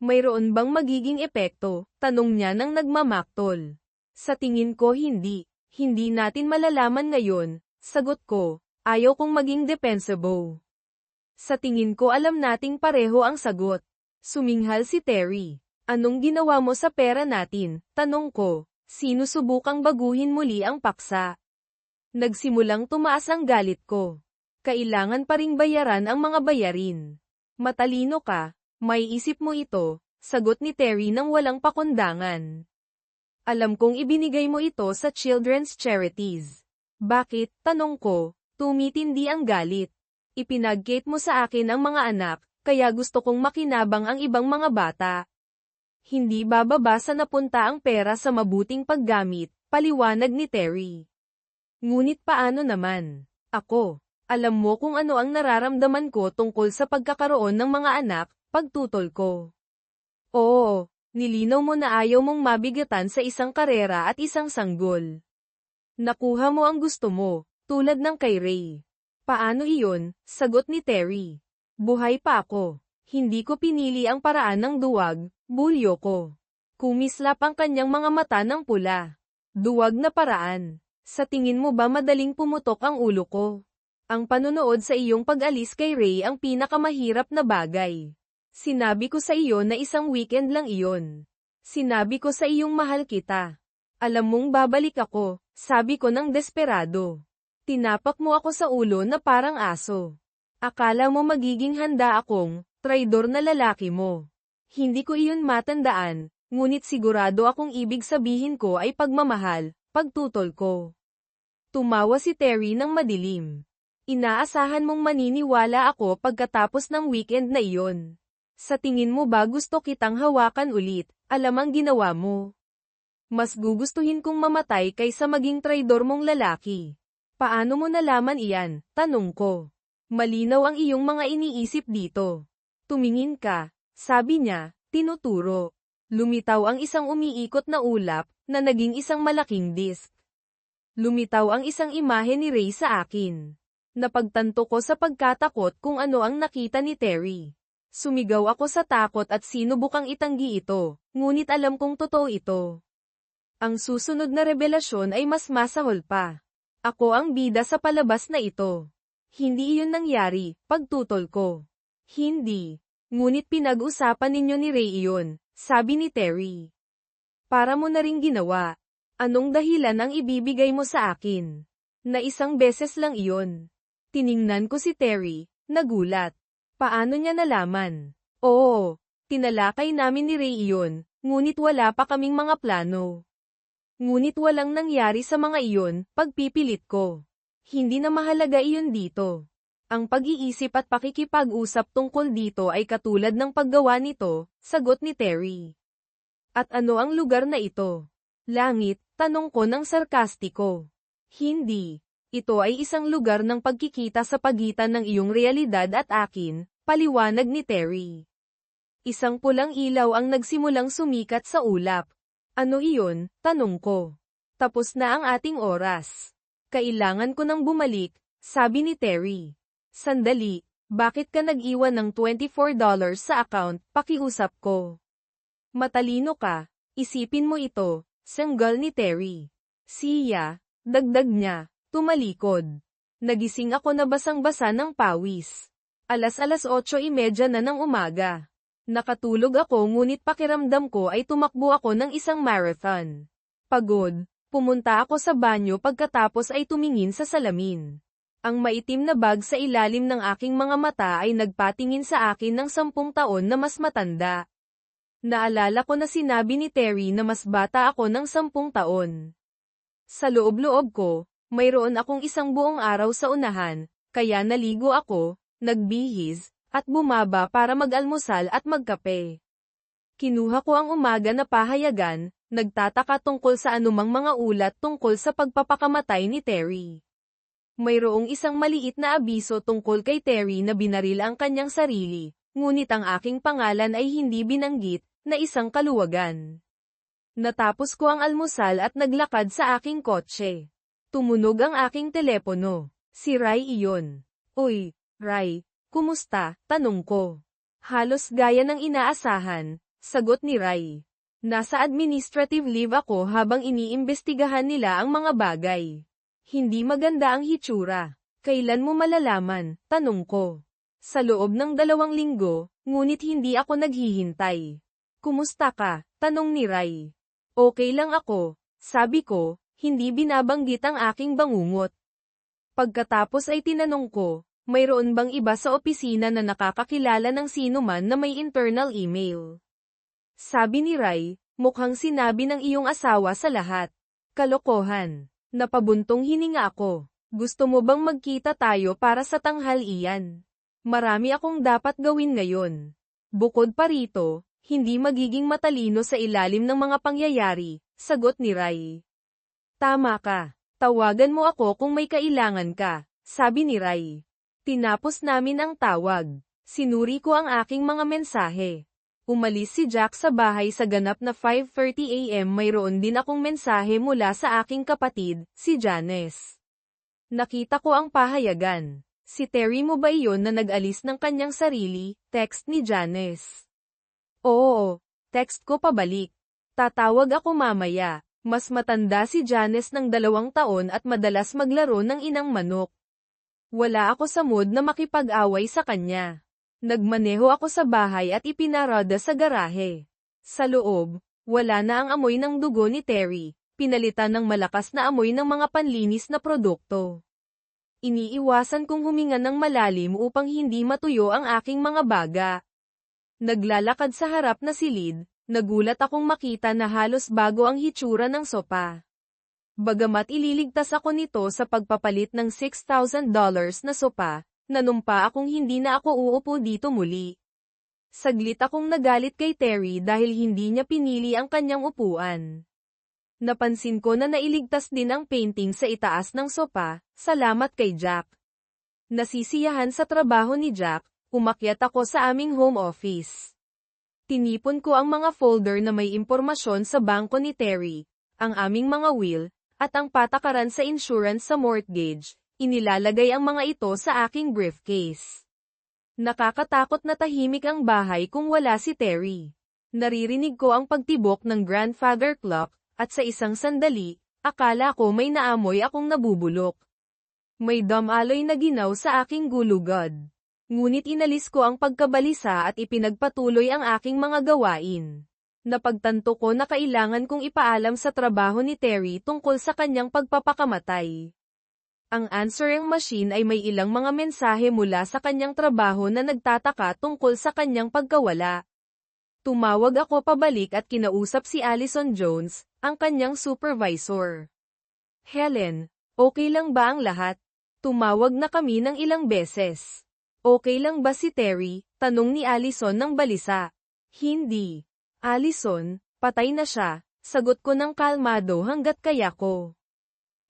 Mayroon bang magiging epekto? Tanong niya nang nagmamaktol. Sa tingin ko hindi. Hindi natin malalaman ngayon, sagot ko. Ayaw kong maging defensive. Sa tingin ko alam nating pareho ang sagot. Suminghal si Terry. Anong ginawa mo sa pera natin? Tanong ko. Sinusubukang baguhin muli ang paksa. Nagsimulang tumaas ang galit ko. Kailangan pa ring bayaran ang mga bayarin. Matalino ka, may isip mo ito, sagot ni Terry nang walang pakundangan. Alam kong ibinigay mo ito sa children's charities. Bakit? Tanong ko. Tumitindi ang galit. Ipinag-gate mo sa akin ang mga anak, kaya gusto kong makinabang ang ibang mga bata. Hindi bababa sa napunta ang pera sa mabuting paggamit, paliwanag ni Terry. Ngunit paano naman? Ako, alam mo kung ano ang nararamdaman ko tungkol sa pagkakaroon ng mga anak, pagtutol ko. Oo, nilinaw mo na ayaw mong mabigatan sa isang karera at isang sanggol. Nakuha mo ang gusto mo. Tulad ng kay Ray. Paano iyon? Sagot ni Terry. Buhay pa ako. Hindi ko pinili ang paraan ng duwag, bulyo ko. Kumislap ang kanyang mga mata ng pula. Duwag na paraan. Sa tingin mo ba madaling pumutok ang ulo ko? Ang panonood sa iyong pag-alis kay Ray ang pinakamahirap na bagay. Sinabi ko sa iyo na isang weekend lang iyon. Sinabi ko sa iyong mahal kita. Alam mong babalik ako, sabi ko ng desperado. Tinapak mo ako sa ulo na parang aso. Akala mo magiging handa akong, traidor na lalaki mo. Hindi ko iyon matandaan, ngunit sigurado akong ibig sabihin ko ay pagmamahal, pagtutol ko. Tumawa si Terry ng madilim. Inaasahan mong maniniwala ako pagkatapos ng weekend na iyon. Sa tingin mo ba gusto kitang hawakan ulit, alam ang ginawa mo? Mas gugustuhin kong mamatay kaysa maging traidor mong lalaki. Paano mo nalaman iyan? Tanong ko. Malinaw ang iyong mga iniisip dito. Tumingin ka, sabi niya, tinuturo. Lumitaw ang isang umiikot na ulap, na naging isang malaking disk. Lumitaw ang isang imahe ni Ray sa akin. Napagtanto ko sa pagkatakot kung ano ang nakita ni Terry. Sumigaw ako sa takot at sinubukang itanggi ito, ngunit alam kong totoo ito. Ang susunod na revelasyon ay mas masahol pa. Ako ang bida sa palabas na ito. Hindi iyon nangyari, pagtutol ko. Hindi. Ngunit pinag-usapan ninyo ni Ray iyon, sabi ni Terry. Para mo na ring ginawa. Anong dahilan ang ibibigay mo sa akin? Na isang beses lang iyon. Tiningnan ko si Terry, nagulat. Paano niya nalaman? Oo, tinalakay namin ni Ray iyon, ngunit wala pa kaming mga plano. Ngunit walang nangyari sa mga iyon, pagpipilit ko. Hindi na mahalaga iyon dito. Ang pag-iisip at pakikipag-usap tungkol dito ay katulad ng paggawa nito, sagot ni Terry. At ano ang lugar na ito? Langit, tanong ko ng sarkastiko. Hindi. Ito ay isang lugar ng pagkikita sa pagitan ng iyong realidad at akin, paliwanag ni Terry. Isang pulang ilaw ang nagsimulang sumikat sa ulap. Ano iyon? Tanong ko. Tapos na ang ating oras. Kailangan ko nang bumalik, sabi ni Terry. Sandali, bakit ka nag-iwan ng $24 sa account? Pakiusap ko. Matalino ka, isipin mo ito, sanggal ni Terry. Siya, dagdag niya, tumalikod. Nagising ako na basang-basa ng pawis. Alas 8:30 na ng umaga. Nakatulog ako ngunit pakiramdam ko ay tumakbo ako ng isang marathon. Pagod, pumunta ako sa banyo pagkatapos ay tumingin sa salamin. Ang maitim na bag sa ilalim ng aking mga mata ay nagpatingin sa akin ng 10 taon na mas matanda. Naalala ko na sinabi ni Terry na mas bata ako ng 10 taon. Sa loob-loob ko, mayroon akong isang buong araw sa unahan, kaya naligo ako, nagbihis, at bumaba para mag-almusal at magkape. Kinuha ko ang umaga na pahayagan, Nagtataka tungkol sa anumang mga ulat tungkol sa pagpapakamatay ni Terry. Mayroong isang maliit na abiso tungkol kay Terry na binaril ang kanyang sarili, ngunit ang aking pangalan ay hindi binanggit, na isang kaluwagan. Natapos ko ang almusal at naglakad sa aking kotse. Tumunog ang aking telepono. Si Rai iyon. Uy, Rai, kumusta? Tanong ko. Halos gaya ng inaasahan, sagot ni Rai. Nasa administrative leave ako habang iniimbestigahan nila ang mga bagay. Hindi maganda ang hitsura. Kailan mo malalaman? Tanong ko. Sa loob ng 2 linggo, ngunit hindi ako naghihintay. Kumusta ka? Tanong ni Rai. Okay lang ako, sabi ko, hindi binabanggit ang aking bangungot. Pagkatapos ay tinanong ko, mayroon bang iba sa opisina na nakakakilala ng sino man na may internal email? Sabi ni Rai, mukhang sinabi ng iyong asawa sa lahat. Kalokohan. Napabuntong hininga ako. Gusto mo bang magkita tayo para sa tanghalian? Marami akong dapat gawin ngayon. Bukod pa rito, hindi magiging matalino sa ilalim ng mga pangyayari, sagot ni Rai. Tama ka. Tawagan mo ako kung may kailangan ka, sabi ni Rai. Tinapos namin ang tawag. Sinuri ko ang aking mga mensahe. Umalis si Jack sa bahay sa ganap na 5:30 AM. Mayroon din akong mensahe mula sa aking kapatid, si Janice. Nakita ko ang pahayagan. Si Terry mo ba iyon na nag-alis ng kanyang sarili? Text ni Janice. Oo, text ko pabalik. Tatawag ako mamaya. Mas matanda si Janice ng 2 taon at madalas maglaro ng inang manok. Wala ako sa mood na makipag-away sa kanya. Nagmaneho ako sa bahay at ipinarada sa garahe. Sa loob, wala na ang amoy ng dugo ni Terry, pinalitan ng malakas na amoy ng mga panlinis na produkto. Iniiwasan kong huminga ng malalim upang hindi matuyo ang aking mga baga. Naglalakad sa harap na silid, nagulat akong makita na halos bago ang hitsura ng sopa. Bagamat ililigtas ako nito sa pagpapalit ng $6,000 na sopa, nanumpa akong hindi na ako uupo dito muli. Saglit akong nagalit kay Terry dahil hindi niya pinili ang kanyang upuan. Napansin ko na nailigtas din ang painting sa itaas ng sopa, salamat kay Jack. Nasisiyahan sa trabaho ni Jack, umakyat ako sa aming home office. Tinipon ko ang mga folder na may impormasyon sa bangko ni Terry, ang aming mga will, at ang patakaran sa insurance sa mortgage. Inilalagay ang mga ito sa aking briefcase. Nakakatakot na tahimik ang bahay kung wala si Terry. Naririnig ko ang pagtibok ng grandfather clock, at sa isang sandali, akala ko may naamoy akong nabubulok. May damaloy na ginaw sa aking gulugod. Ngunit inalis ko ang pagkabalisa at ipinagpatuloy ang aking mga gawain. Napagtanto ko na kailangan kong ipaalam sa trabaho ni Terry tungkol sa kanyang pagpapakamatay. Ang answering machine ay may ilang mga mensahe mula sa kanyang trabaho na nagtataka tungkol sa kanyang pagkawala. Tumawag ako pabalik at kinausap si Allison Jones, ang kanyang supervisor. Helen, okay lang ba ang lahat? Tumawag na kami ng ilang beses. Okay lang ba si Terry? Tanong ni Allison ng balisa. Hindi. Allison, patay na siya, sagot ko ng kalmado hanggat kaya ko.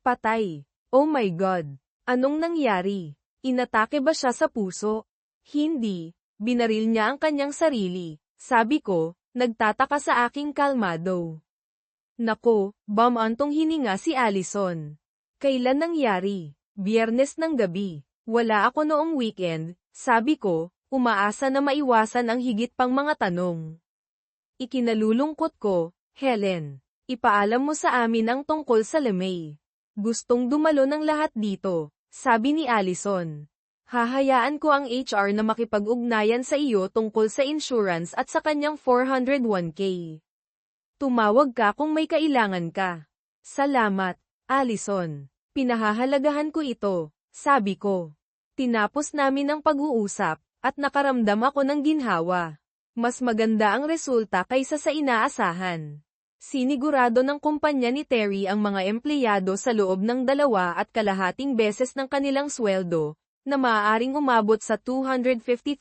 Patay. Oh my God! Anong nangyari? Inatake ba siya sa puso? Hindi. Binaril niya ang kanyang sarili. Sabi ko, nagtataka sa aking kalmado. Nako, bumantong hininga si Allison. Kailan nangyari? Biyernes ng gabi. Wala ako noong weekend, sabi ko, umaasa na maiwasan ang higit pang mga tanong. Ikinalulungkot ko, Helen. Ipaalam mo sa amin ang tungkol sa LeMay. Gustong dumalo ng lahat dito, sabi ni Allison. Hahayaan ko ang HR na makipag-ugnayan sa iyo tungkol sa insurance at sa kanyang 401k. Tumawag ka kung may kailangan ka. Salamat, Allison. Pinahahalagahan ko ito, sabi ko. Tinapos namin ang pag-uusap, at nakaramdam ako ng ginhawa. Mas maganda ang resulta kaysa sa inaasahan. Sinigurado ng kumpanya ni Terry ang mga empleyado sa loob ng 2.5 beses ng kanilang sweldo, na maaaring umabot sa $250,000.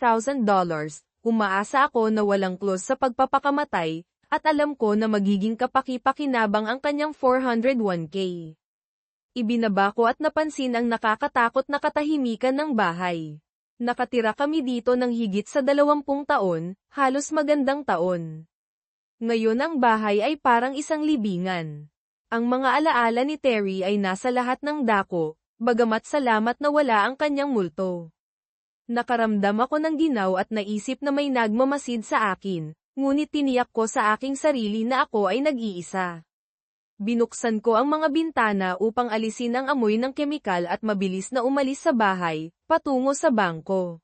Umaasa ako na walang clause sa pagpapakamatay, at alam ko na magiging kapaki-pakinabang ang kanyang 401k. Ibinaba ko at napansin ang nakakatakot na katahimikan ng bahay. Nakatira kami dito ng higit sa 20 taon, halos magandang taon. Ngayon ang bahay ay parang isang libingan. Ang mga alaala ni Terry ay nasa lahat ng dako, bagamat salamat na wala ang kanyang multo. Nakaramdam ako ng ginaw at naisip na may nagmamasid sa akin, ngunit tiniyak ko sa aking sarili na ako ay nag-iisa. Binuksan ko ang mga bintana upang alisin ang amoy ng kemikal at mabilis na umalis sa bahay, patungo sa bangko.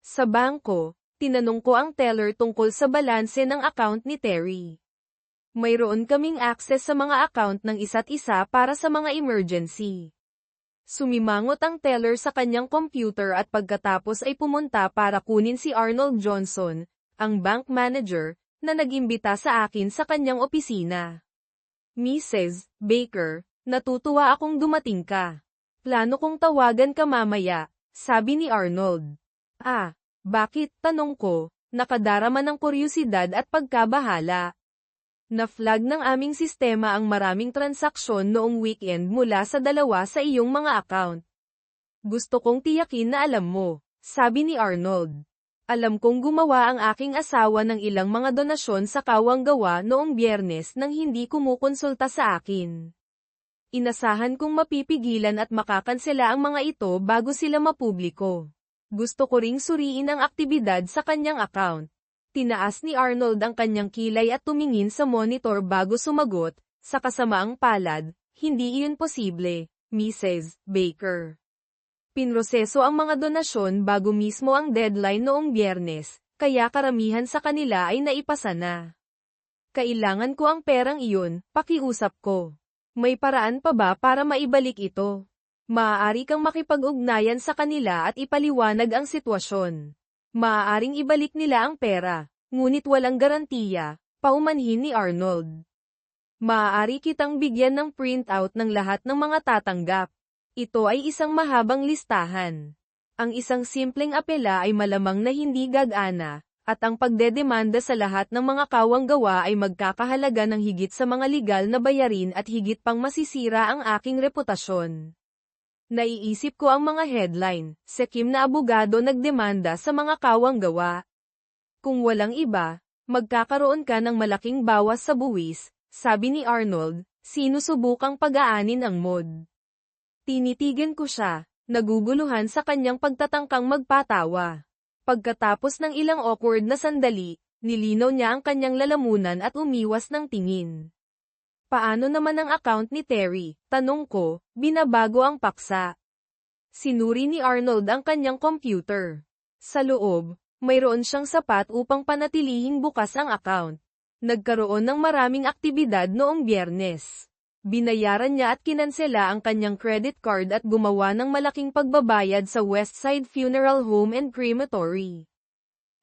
Sa bangko, tinanong ko ang teller tungkol sa balanse ng account ni Terry. Mayroon kaming access sa mga account ng isa't isa para sa mga emergency. Sumimangot ang teller sa kanyang computer at pagkatapos ay pumunta para kunin si Arnold Johnson, ang bank manager, na nag-imbita sa akin sa kanyang opisina. Mrs. Baker, natutuwa akong dumating ka. Plano kong tawagan ka mamaya, sabi ni Arnold. Ah, bakit? Tanong ko, nakadarama ng kuryusidad at pagkabahala. Na-flag ng aming sistema ang maraming transaksyon noong weekend mula sa 2 sa iyong mga account. Gusto kong tiyakin na alam mo, sabi ni Arnold. Alam kong gumawa ang aking asawa ng ilang mga donasyon sa kawanggawa noong Biyernes nang hindi kumukonsulta sa akin. Inasahan kong mapipigilan at makakansela ang mga ito bago sila mapubliko. Gusto ko ring suriin ang aktibidad sa kanyang account. Tinaas ni Arnold ang kanyang kilay at tumingin sa monitor bago sumagot, sa kasamaang palad, hindi iyon posible, Mrs. Baker. Pinroseso ang mga donasyon bago mismo ang deadline noong Biyernes, kaya karamihan sa kanila ay naipasa na. Kailangan ko ang perang iyon, pakiusap ko. May paraan pa ba para maibalik ito? Maaari kang makipag-ugnayan sa kanila at ipaliwanag ang sitwasyon. Maaaring ibalik nila ang pera, ngunit walang garantiya, paumanhin ni Arnold. Maaari kitang bigyan ng printout ng lahat ng mga tatanggap. Ito ay isang mahabang listahan. Ang isang simpleng apela ay malamang na hindi gagana, at ang pagdedemanda sa lahat ng mga kawanggawa ay magkakahalaga ng higit sa mga legal na bayarin at higit pang masisira ang aking reputasyon. Naiisip ko ang mga headline, Sekim na abogado nagdemanda sa mga kawanggawa. Kung walang iba, magkakaroon ka ng malaking bawas sa buwis, sabi ni Arnold, sinusubukang pag-aanin ang mod. Tinitigan ko siya, naguguluhan sa kanyang pagtatangkang magpatawa. Pagkatapos ng ilang awkward na sandali, nilinaw niya ang kanyang lalamunan at umiwas ng tingin. Paano naman ang account ni Terry? Tanong ko, binabago ang paksa. Sinuri ni Arnold ang kanyang computer. Sa loob, mayroon siyang sapat upang panatilihing bukas ang account. Nagkaroon ng maraming aktibidad noong Biyernes. Binayaran niya at kinansela ang kanyang credit card at gumawa ng malaking pagbabayad sa Westside Funeral Home and Crematory.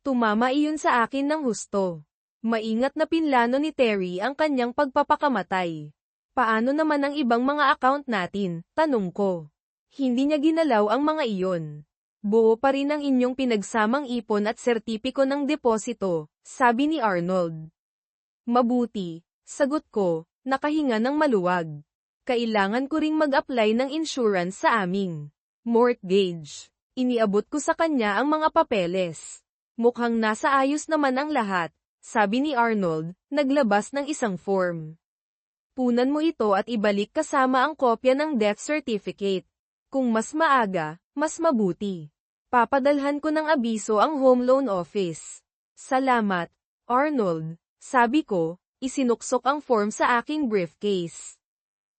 Tumama iyon sa akin ng husto. Maingat na pinlano ni Terry ang kanyang pagpapakamatay. Paano naman ang ibang mga account natin? Tanong ko. Hindi niya ginalaw ang mga iyon. Buo pa rin ang inyong pinagsamang ipon at sertipiko ng deposito, sabi ni Arnold. Mabuti, sagot ko, nakahinga ng maluwag. Kailangan ko ring mag-apply ng insurance sa aming mortgage. Iniabot ko sa kanya ang mga papeles. Mukhang nasa ayos naman ang lahat, sabi ni Arnold, naglabas ng isang form. Punan mo ito at ibalik kasama ang kopya ng death certificate. Kung mas maaga, mas mabuti. Papadalhan ko ng abiso ang home loan office. Salamat, Arnold, sabi ko, isinuksok ang form sa aking briefcase.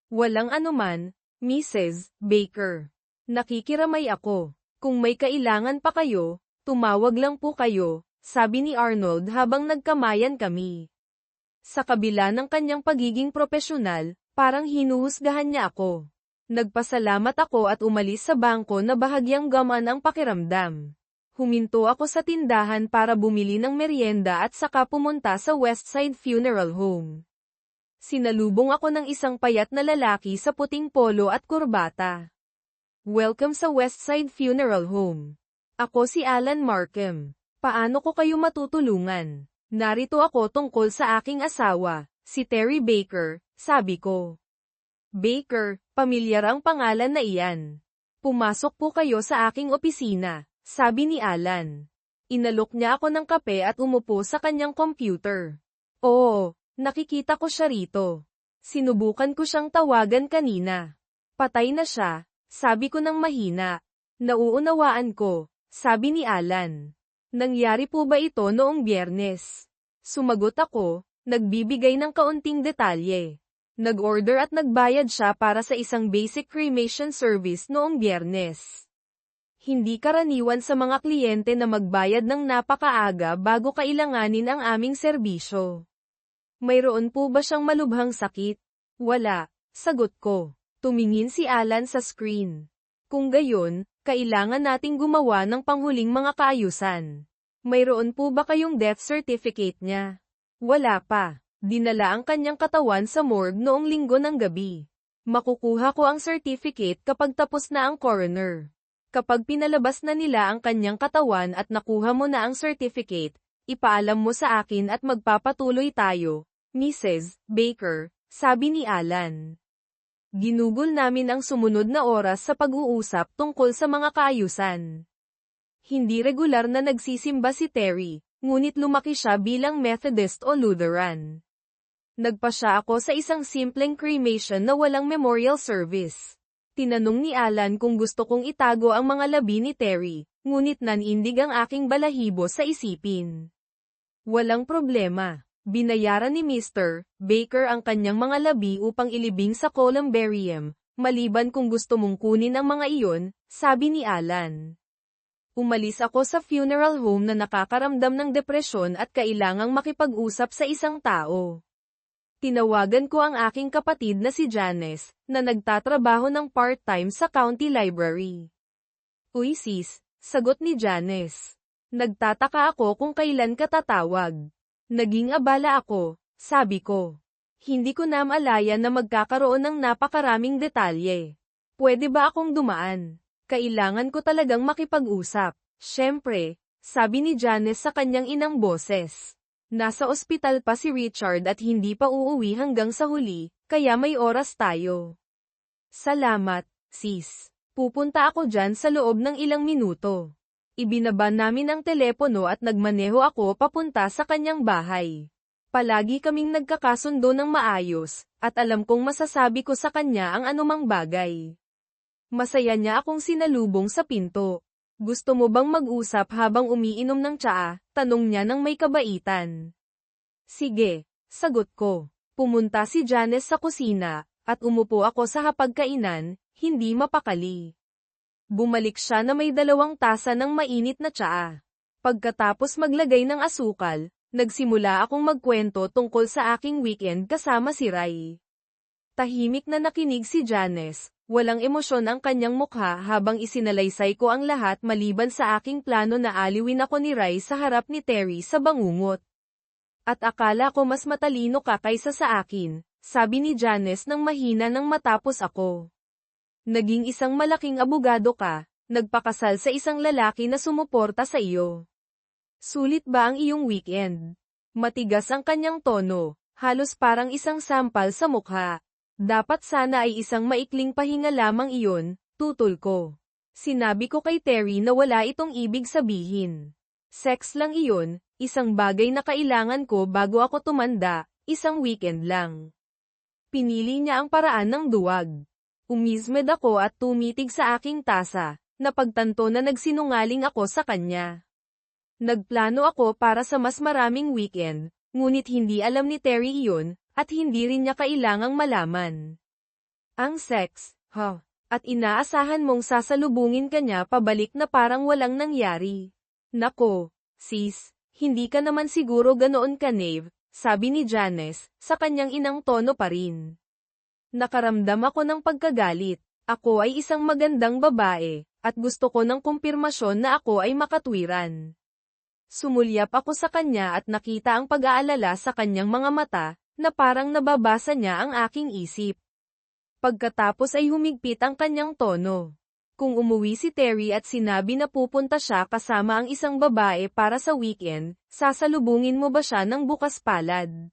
Walang anuman, Mrs. Baker. Nakikiramay ako. Kung may kailangan pa kayo, tumawag lang po kayo, sabi ni Arnold habang nagkamayan kami. Sa kabila ng kanyang pagiging propesyonal, parang hinuhusgahan niya ako. Nagpasalamat ako at umalis sa bangko na bahagyang gamaan ang pakiramdam. Huminto ako sa tindahan para bumili ng merienda at saka pumunta sa Westside Funeral Home. Sinalubong ako ng isang payat na lalaki sa puting polo at kurbata. Welcome sa Westside Funeral Home. Ako si Alan Markham. Paano ko kayo matutulungan? Narito ako tungkol sa aking asawa, si Terry Baker, sabi ko. Baker, pamilyar ang pangalan na iyan. Pumasok po kayo sa aking opisina, sabi ni Alan. Inalok niya ako ng kape at umupo sa kanyang computer. Oo, nakikita ko siya rito. Sinubukan ko siyang tawagan kanina. Patay na siya, sabi ko ng mahina. Nauunawaan ko, sabi ni Alan. Nangyari po ba ito noong Biyernes? Sumagot ako, nagbibigay ng kaunting detalye. Nag-order at nagbayad siya para sa isang basic cremation service noong Biyernes. Hindi karaniwan sa mga kliyente na magbayad ng napakaaga bago kailanganin ang aming serbisyo. Mayroon po ba siyang malubhang sakit? Wala, sagot ko. Tumingin si Alan sa screen. Kung gayon, kailangan nating gumawa ng panghuling mga kaayusan. Mayroon po ba kayong death certificate niya? Wala pa. Dinala ang kanyang katawan sa morgue noong Linggo ng gabi. Makukuha ko ang certificate kapag tapos na ang coroner. Kapag pinalabas na nila ang kanyang katawan at nakuha mo na ang certificate, ipaalam mo sa akin at magpapatuloy tayo, Mrs. Baker, sabi ni Alan. Ginugol namin ang sumunod na oras sa pag-uusap tungkol sa mga kaayusan. Hindi regular na nagsisimba si Terry, ngunit lumaki siya bilang Methodist o Lutheran. Nagpa siya ako sa isang simpleng cremation na walang memorial service. Tinanong ni Alan kung gusto kong itago ang mga labi ni Terry, ngunit nanindig ang aking balahibo sa isipin. Walang problema. Binayaran ni Mr. Baker ang kanyang mga labi upang ilibing sa columbarium, maliban kung gusto mong kunin ang mga iyon, sabi ni Alan. Umalis ako sa funeral home na nakakaramdam ng depresyon at kailangang makipag-usap sa isang tao. Tinawagan ko ang aking kapatid na si Janice, na nagtatrabaho ng part-time sa county library. Uy sis, sagot ni Janice. Nagtataka ako kung kailan ka tatawag. Naging abala ako, sabi ko. Hindi ko na maalaya na magkakaroon ng napakaraming detalye. Pwede ba akong dumaan? Kailangan ko talagang makipag-usap. Siyempre, sabi ni Janice sa kanyang inang boses. Nasa ospital pa si Richard at hindi pa uuwi hanggang sa huli, kaya may oras tayo. Salamat, sis. Pupunta ako dyan sa loob ng ilang minuto. Ibinaba namin ang telepono at nagmaneho ako papunta sa kanyang bahay. Palagi kaming nagkakasundo ng maayos, at alam kong masasabi ko sa kanya ang anumang bagay. Masaya niya akong sinalubong sa pinto. Gusto mo bang mag-usap habang umiinom ng tsaa? Tanong niya nang may kabaitan. Sige, sagot ko. Pumunta si Janice sa kusina, at umupo ako sa hapagkainan, hindi mapakali. Bumalik siya na may 2 tasa ng mainit na tsaa. Pagkatapos maglagay ng asukal, nagsimula akong magkwento tungkol sa aking weekend kasama si Rai. Tahimik na nakinig si Janice, walang emosyon ang kanyang mukha habang isinalaysay ko ang lahat maliban sa aking plano na aliwin ako ni Rai sa harap ni Terry sa bangungot. At akala ko mas matalino ka kaysa sa akin, sabi ni Janice nang mahina nang matapos ako. Naging isang malaking abogado ka, nagpakasal sa isang lalaki na sumuporta sa iyo. Sulit ba ang iyong weekend? Matigas ang kanyang tono, halos parang isang sampal sa mukha. Dapat sana ay isang maikling pahinga lamang iyon, tutol ko. Sinabi ko kay Terry na wala itong ibig sabihin. Sex lang iyon, isang bagay na kailangan ko bago ako tumanda, isang weekend lang. Pinili niya ang paraan ng duwag. Umismed ako at tumitig sa aking tasa, napagtanto na nagsinungaling ako sa kanya. Nagplano ako para sa mas maraming weekend, ngunit hindi alam ni Terry iyon, at hindi rin niya kailangang malaman. Ang sex, at inaasahan mong sasalubungin ka niya pabalik na parang walang nangyari. Nako, sis, hindi ka naman siguro ganoon ka Nave, sabi ni Janice, sa kanyang inang tono pa rin. Nakaramdam ako ng pagkagalit. Ako ay isang magandang babae, at gusto ko ng kumpirmasyon na ako ay makatwiran. Sumulyap ako sa kanya at nakita ang pag-aalala sa kanyang mga mata, na parang nababasa niya ang aking isip. Pagkatapos ay humigpit ang kanyang tono. Kung umuwi si Terry at sinabi na pupunta siya kasama ang isang babae para sa weekend, sasalubungin mo ba siya ng bukas palad?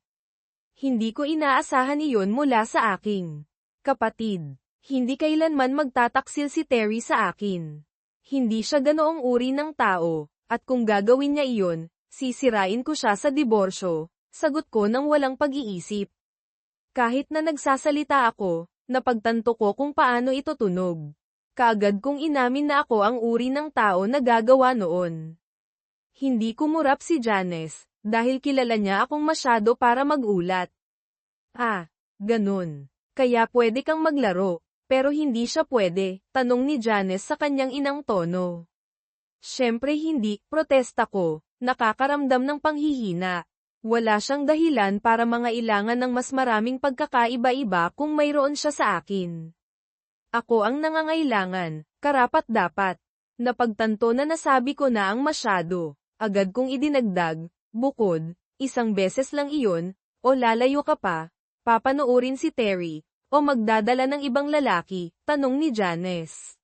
Hindi ko inaasahan iyon mula sa aking kapatid. Hindi kailanman magtataksil si Terry sa akin. Hindi siya ganoong uri ng tao, at kung gagawin niya iyon, sisirain ko siya sa diborsyo, sagot ko nang walang pag-iisip. Kahit na nagsasalita ako, napagtanto ko kung paano ito tunog. Kaagad kong inamin na ako ang uri ng tao na gagawa noon. Hindi kumurap si Janice, dahil kilala niya akong masyado para magulat. Ah, ganun. Kaya pwede kang maglaro, pero hindi siya pwede, tanong ni Janice sa kanyang inang tono. Siyempre hindi, protesta ko, nakakaramdam ng panghihina. Wala siyang dahilan para mangailangan ng mas maraming pagkakaiba-iba kung mayroon siya sa akin. Ako ang nangangailangan, karapat-dapat. Napagtanto na nasabi ko na ang masyado. Agad kong idinagdag, bukod, isang beses lang iyon, o lalayo ka pa, papanoorin si Terry, o magdadala ng ibang lalaki, tanong ni Janice.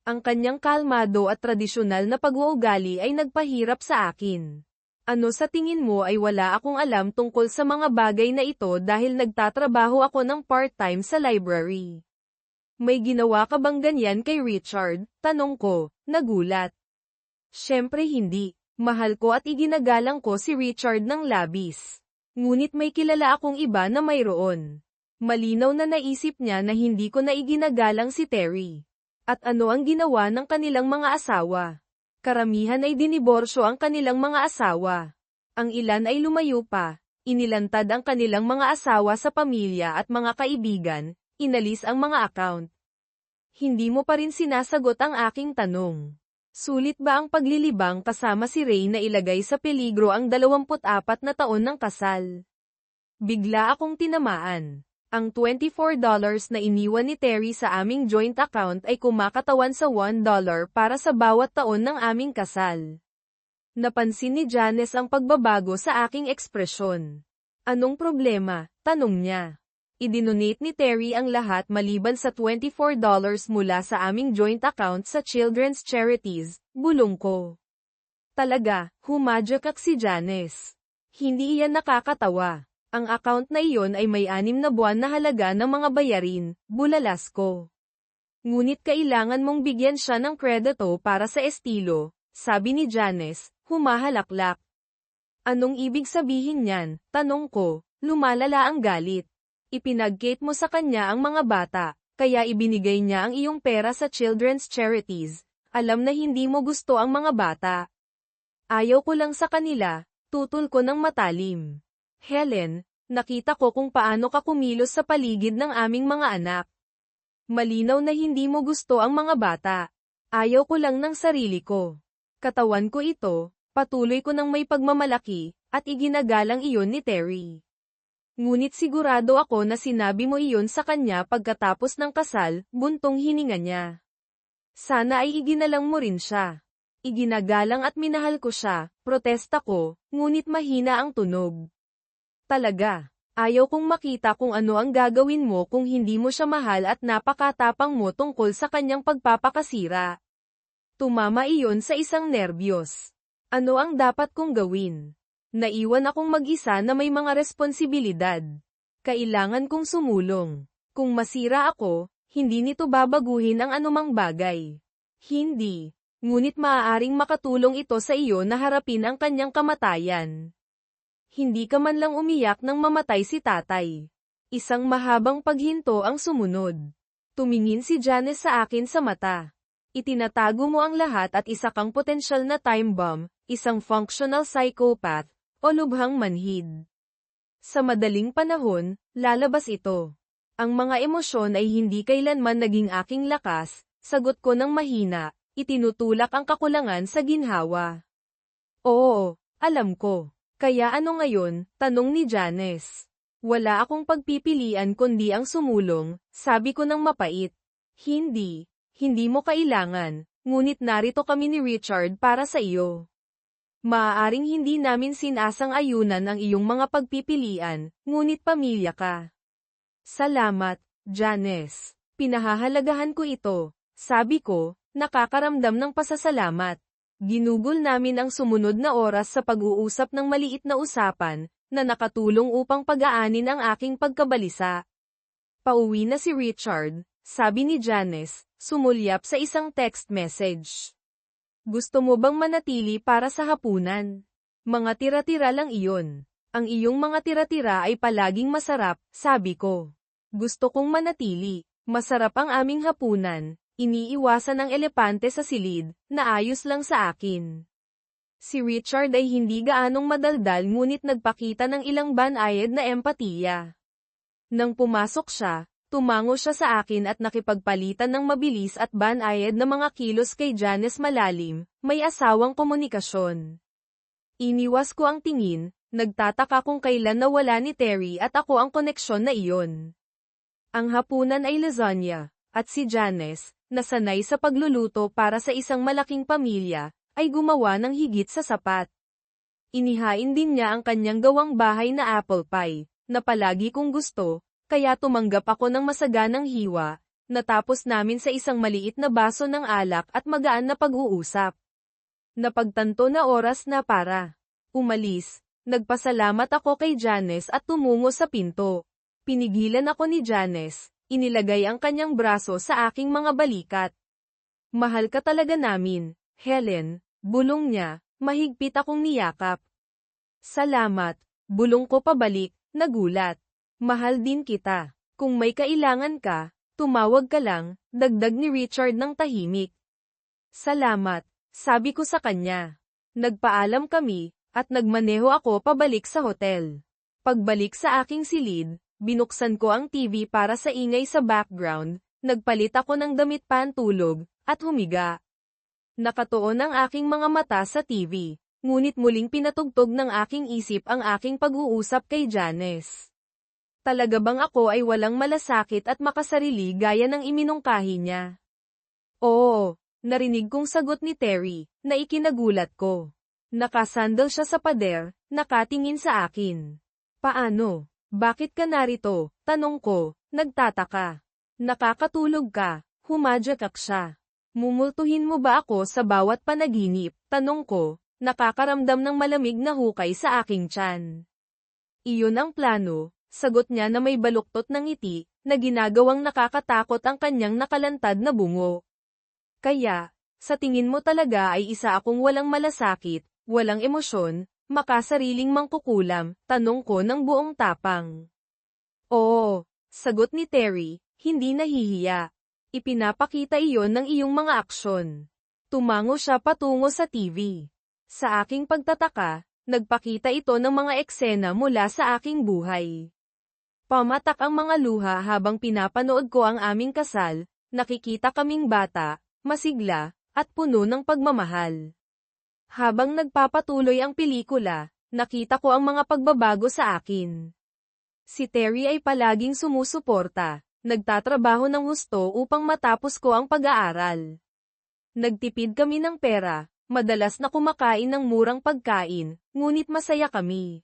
Ang kanyang kalmado at tradisyonal na pag-uugali ay nagpahirap sa akin. Ano sa tingin mo ay wala akong alam tungkol sa mga bagay na ito dahil nagtatrabaho ako ng part-time sa library. May ginawa ka bang ganyan kay Richard? Tanong ko, nagulat. Siyempre hindi, mahal ko at iginagalang ko si Richard ng labis. Ngunit may kilala akong iba na mayroon. Malinaw na naisip niya na hindi ko na iginagalang si Terry. At ano ang ginawa ng kanilang mga asawa? Karamihan ay diniborsyo ang kanilang mga asawa. Ang ilan ay lumayo pa, inilantad ang kanilang mga asawa sa pamilya at mga kaibigan, inalis ang mga account. Hindi mo pa rin sinasagot ang aking tanong. Sulit ba ang paglilibang kasama si Ray na ilagay sa peligro ang 24 na taon ng kasal? Bigla akong tinamaan. Ang $24 na iniwan ni Terry sa aming joint account ay kumakatawan sa $1 para sa bawat taon ng aming kasal. Napansin ni Janice ang pagbabago sa aking ekspresyon. Anong problema? Tanong niya. Idinonate ni Terry ang lahat maliban sa $24 mula sa aming joint account sa children's charities, bulong ko. Talaga, humadyak si Janice. Hindi iyan nakakatawa. Ang account na iyon ay may 6 na buwan na halaga ng mga bayarin, bulalas ko. Ngunit kailangan mong bigyan siya ng kredito para sa estilo, sabi ni Janice, humahalaklak. Anong ibig sabihin niyan? Tanong ko, lumalala ang galit. Ipinag-gate mo sa kanya ang mga bata, kaya ibinigay niya ang iyong pera sa children's charities. Alam na hindi mo gusto ang mga bata. Ayaw ko lang sa kanila, tutol ko ng matalim. Helen, nakita ko kung paano ka kumilos sa paligid ng aming mga anak. Malinaw na hindi mo gusto ang mga bata. Ayaw ko lang ng sarili ko. Katawan ko ito, patuloy ko ng may pagmamalaki, at iginagalang iyon ni Terry. Ngunit sigurado ako na sinabi mo iyon sa kanya pagkatapos ng kasal, buntong hininga niya. Sana ay iginalang mo rin siya. Iginagalang at minahal ko siya, protesta ko, ngunit mahina ang tunog. Talaga, ayaw kong makita kung ano ang gagawin mo kung hindi mo siya mahal at napakatapang mo tungkol sa kanyang pagpapakasira. Tumama iyon sa isang nerbiyos. Ano ang dapat kong gawin? Naiwan akong mag-isa na may mga responsibilidad. Kailangan kong sumulong. Kung masira ako, hindi nito babaguhin ang anumang bagay. Hindi. Ngunit maaaring makatulong ito sa iyo na harapin ang kanyang kamatayan. Hindi ka man lang umiyak nang mamatay si tatay. Isang mahabang paghinto ang sumunod. Tumingin si Janice sa akin sa mata. Itinatago mo ang lahat at isa kang potensyal na time bomb, isang functional psychopath, o lubhang manhid. Sa madaling panahon, lalabas ito. Ang mga emosyon ay hindi kailanman naging aking lakas, sagot ko ng mahina, itinutulak ang kakulangan sa ginhawa. Oo, alam ko. Kaya ano ngayon? Tanong ni Janice. Wala akong pagpipilian kundi ang sumulong, sabi ko ng mapait. Hindi mo kailangan, ngunit narito kami ni Richard para sa iyo. Maaaring hindi namin sinasang-ayunan ang iyong mga pagpipilian, ngunit pamilya ka. Salamat, Janice. Pinahahalagahan ko ito. Sabi ko, nakakaramdam ng pasasalamat. Ginugol namin ang sumunod na oras sa pag-uusap ng maliit na usapan, na nakatulong upang pag-aanin ang aking pagkabalisa. Pauwi na si Richard, sabi ni Janice, sumulyap sa isang text message. Gusto mo bang manatili para sa hapunan? Mga tira-tira lang iyon. Ang iyong mga tira-tira ay palaging masarap, sabi ko. Gusto kong manatili. Masarap ang aming hapunan. Iniiwasan ng elepante sa silid, na ayos lang sa akin. Si Richard ay hindi gaanong madaldal ngunit nagpakita ng ilang banayad na empatiya. Nang pumasok siya, tumango siya sa akin at nakipagpalitan ng mabilis at banayad na mga kilos kay Janice malalim, may asawang komunikasyon. Iniwas ko ang tingin, nagtataka kung kailan nawala ni Terry at ako ang koneksyon na iyon. Ang hapunan ay lasagna, at si Janice, na sanay sa pagluluto para sa isang malaking pamilya, ay gumawa ng higit sa sapat. Inihain din niya ang kanyang gawang bahay na apple pie, na palagi kong gusto, kaya tumanggap ako ng masaganang hiwa, natapos namin sa isang maliit na baso ng alak at magaan na pag-uusap. Napagtanto na oras na para umalis, nagpasalamat ako kay Janice at tumungo sa pinto. Pinigilan ako ni Janice, inilagay ang kanyang braso sa aking mga balikat. Mahal ka talaga namin, Helen, bulong niya, mahigpit akong niyakap. Salamat, bulong ko pabalik, nagulat. Mahal din kita. Kung may kailangan ka, tumawag ka lang, dagdag ni Richard ng tahimik. Salamat, sabi ko sa kanya. Nagpaalam kami, at nagmaneho ako pabalik sa hotel. Pagbalik sa aking silid, binuksan ko ang TV para sa ingay sa background, nagpalit ako ng damit pantulog, at humiga. Nakatuon ang aking mga mata sa TV, ngunit muling pinatugtog ng aking isip ang aking pag-uusap kay Janice. Talaga bang ako ay walang malasakit at makasarili gaya ng iminungkahi niya? Oo, narinig kong sagot ni Terry, na ikinagulat ko. Nakasandal siya sa pader, nakatingin sa akin. Paano? Bakit ka narito? Tanong ko, nagtataka. Nakakatulog ka, humadyak siya. Mumultuhin mo ba ako sa bawat panaginip? Tanong ko, nakakaramdam ng malamig na hukay sa aking tiyan. Iyon ang plano, sagot niya na may baluktot ng ngiti, na ginagawang nakakatakot ang kanyang nakalantad na bungo. Kaya, sa tingin mo talaga ay isa akong walang malasakit, walang emosyon, makasariling mangkukulam, tanong ko ng buong tapang. Oo, sagot ni Terry, hindi nahihiya. Ipinapakita iyon ng iyong mga aksyon. Tumango siya patungo sa TV. Sa aking pagtataka, nagpakita ito ng mga eksena mula sa aking buhay. Pamatak ang mga luha habang pinapanood ko ang aming kasal, nakikita kaming bata, masigla, at puno ng pagmamahal. Habang nagpapatuloy ang pelikula, nakita ko ang mga pagbabago sa akin. Si Terry ay palaging sumusuporta, nagtatrabaho ng husto upang matapos ko ang pag-aaral. Nagtipid kami ng pera, madalas na kumakain ng murang pagkain, ngunit masaya kami.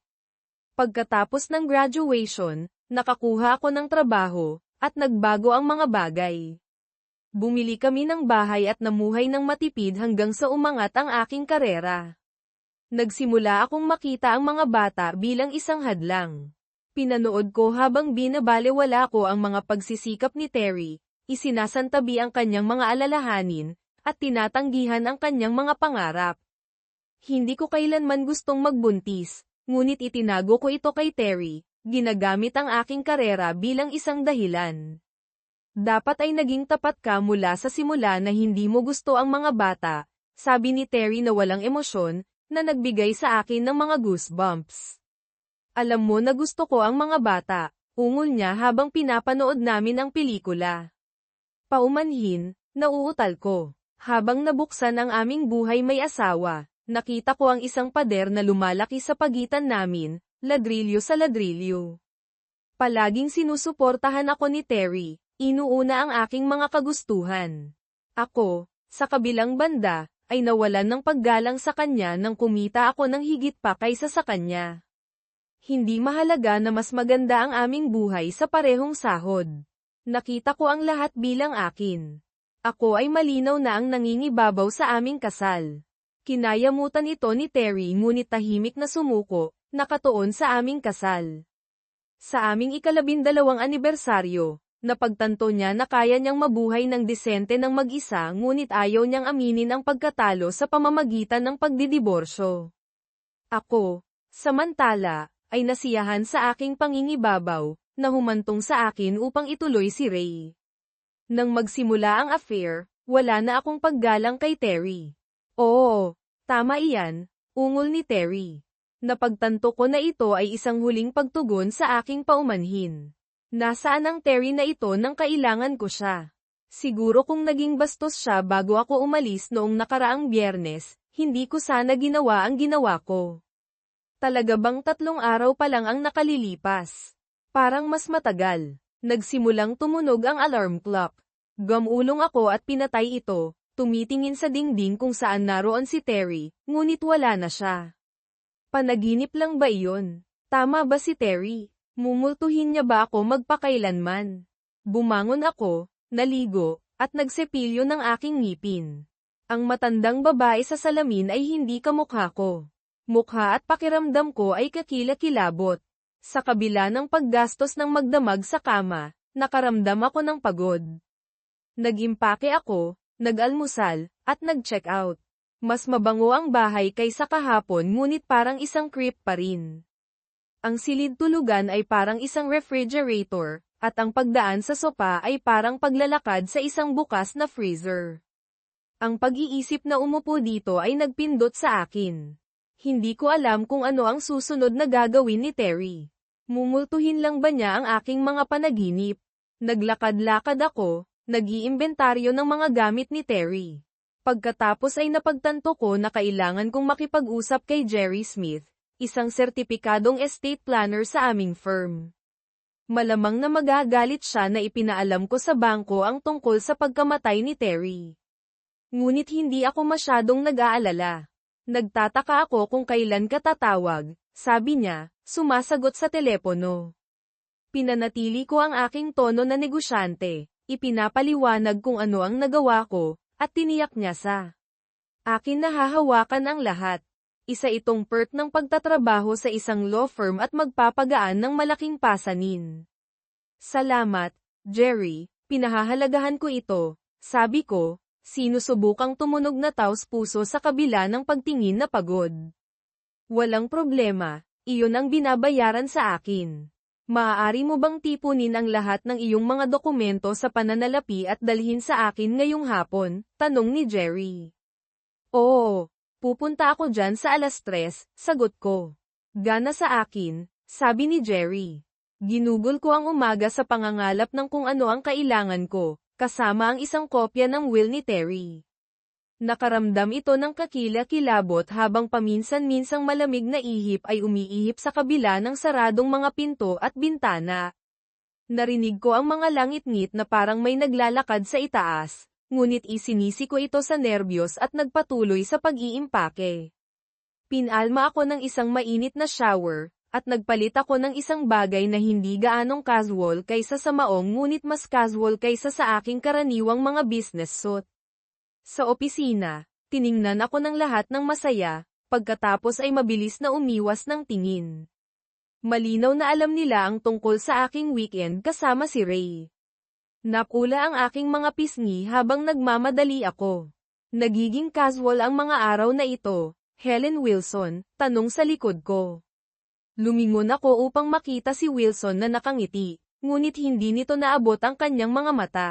Pagkatapos ng graduation, nakakuha ako ng trabaho, at nagbago ang mga bagay. Bumili kami ng bahay at namuhay ng matipid hanggang sa umangat ang aking karera. Nagsimula akong makita ang mga bata bilang isang hadlang. Pinanood ko habang binabalewala ko ang mga pagsisikap ni Terry, isinasantabi ang kanyang mga alalahanin, at tinatanggihan ang kanyang mga pangarap. Hindi ko kailanman gustong magbuntis, ngunit itinago ko ito kay Terry, ginagamit ang aking karera bilang isang dahilan. Dapat ay naging tapat ka mula sa simula na hindi mo gusto ang mga bata, sabi ni Terry na walang emosyon, na nagbigay sa akin ng mga goosebumps. Alam mo na gusto ko ang mga bata, ungol niya habang pinapanood namin ang pelikula. Paumanhin, nauutal ko. Habang nabuksan ang aming buhay may asawa, nakita ko ang isang pader na lumalaki sa pagitan namin, ladrilyo sa ladrilyo. Palaging sinusuportahan ako ni Terry. Inuuna ang aking mga kagustuhan. Ako, sa kabilang banda, ay nawalan ng paggalang sa kanya nang kumita ako ng higit pa kaysa sa kanya. Hindi mahalaga na mas maganda ang aming buhay sa parehong sahod. Nakita ko ang lahat bilang akin. Ako ay malinaw na ang nangingibabaw sa aming kasal. Kinayamutan ito ni Terry ngunit tahimik na sumuko, nakatuon sa aming kasal. Sa aming ika-12 anibersaryo, napagtanto niya na kaya niyang mabuhay ng disente ng mag-isa ngunit ayaw niyang aminin ang pagkatalo sa pamamagitan ng pagdidiborsyo. Ako, samantala, ay nasiyahan sa aking pangingibabaw, na humantong sa akin upang ituloy si Ray. Nang magsimula ang affair, wala na akong paggalang kay Terry. Oo, tama iyan, ungol ni Terry. Napagtanto ko na ito ay isang huling pagtugon sa aking paumanhin. Nasaan ang Terry na ito nang kailangan ko siya? Siguro kung naging bastos siya bago ako umalis noong nakaraang Biyernes, hindi ko sana ginawa ang ginawa ko. Talaga bang 3 araw pa lang ang nakalilipas? Parang mas matagal. Nagsimulang tumunog ang alarm clock. Gumulong ako at pinatay ito, tumitingin sa dingding kung saan naroon si Terry, ngunit wala na siya. Panaginip lang ba iyon? Tama ba si Terry? Mumultuhin niya ba ako magpakailanman? Bumangon ako, naligo, at nagsepilyo ng aking ngipin. Ang matandang babae sa salamin ay hindi kamukha ko. Mukha at pakiramdam ko ay kakilakilabot. Sa kabila ng paggastos ng magdamag sa kama, nakaramdam ako ng pagod. Nag-impake ako, nag-almusal, at nag-check out. Mas mabango ang bahay kaysa kahapon ngunit parang isang creep pa rin. Ang silid tulugan ay parang isang refrigerator, at ang pagdaan sa sopa ay parang paglalakad sa isang bukas na freezer. Ang pag-iisip na umupo dito ay nagpindot sa akin. Hindi ko alam kung ano ang susunod na gagawin ni Terry. Mumultuhin lang ba niya ang aking mga panaginip? Naglakad-lakad ako, nag-iimbentaryo ng mga gamit ni Terry. Pagkatapos ay napagtanto ko na kailangan kong makipag-usap kay Jerry Smith, isang sertipikadong estate planner sa aming firm. Malamang na magagalit siya na ipinaalam ko sa bangko ang tungkol sa pagkamatay ni Terry. Ngunit hindi ako masyadong nag-aalala. Nagtataka ako kung kailan ka tatawag, sabi niya, sumasagot sa telepono. Pinanatili ko ang aking tono na negosyante, ipinapaliwanag kung ano ang nagawa ko, at tiniyak niya sa akin na hahawakan ang lahat. Isa itong perk ng pagtatrabaho sa isang law firm at magpapagaan ng malaking pasanin. Salamat, Jerry, pinahahalagahan ko ito, sabi ko, sinusubukang tumunog na taos-puso sa kabila ng pagtingin na pagod. Walang problema, iyon ang binabayaran sa akin. Maaari mo bang tipunin ang lahat ng iyong mga dokumento sa pananalapi at dalhin sa akin ngayong hapon? Tanong ni Jerry. Oo, pupunta ako dyan sa 3:00, sagot ko. Gana sa akin, sabi ni Jerry. Ginugol ko ang umaga sa pangangalap ng kung ano ang kailangan ko, kasama ang isang kopya ng will ni Terry. Nakaramdam ito ng kakilakilabot habang paminsan-minsang malamig na ihip ay umiihip sa kabila ng saradong mga pinto at bintana. Narinig ko ang mga langit-ngit na parang may naglalakad sa itaas, ngunit isinisi ko ito sa nerbiyos at nagpatuloy sa pag-iimpake. Pinalma ako ng isang mainit na shower, at nagpalit ako ng isang bagay na hindi gaanong casual kaysa sa maong ngunit mas casual kaysa sa aking karaniwang mga business suit. Sa opisina, tiningnan ako ng lahat ng masaya, pagkatapos ay mabilis na umiwas ng tingin. Malinaw na alam nila ang tungkol sa aking weekend kasama si Ray. Napula ang aking mga pisngi habang nagmamadali ako. Nagiging casual ang mga araw na ito, Helen Wilson, tanong sa likod ko. Lumingon ako upang makita si Wilson na nakangiti, ngunit hindi nito naabot ang kanyang mga mata.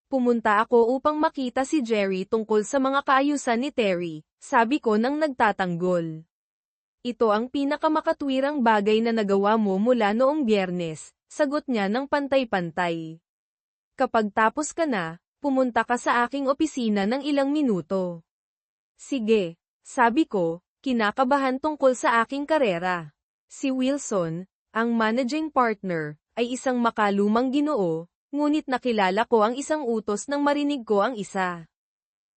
Pumunta ako upang makita si Jerry tungkol sa mga kaayusan ni Terry, sabi ko nang nagtatanggol. Ito ang pinakamakatwirang bagay na nagawa mo mula noong Biyernes, sagot niya ng pantay-pantay. Kapag tapos ka na, pumunta ka sa aking opisina ng ilang minuto. Sige, sabi ko, kinakabahan tungkol sa aking karera. Si Wilson, ang managing partner, ay isang makalumang ginoo, ngunit nakilala ko ang isang utos nang marinig ko ang isa.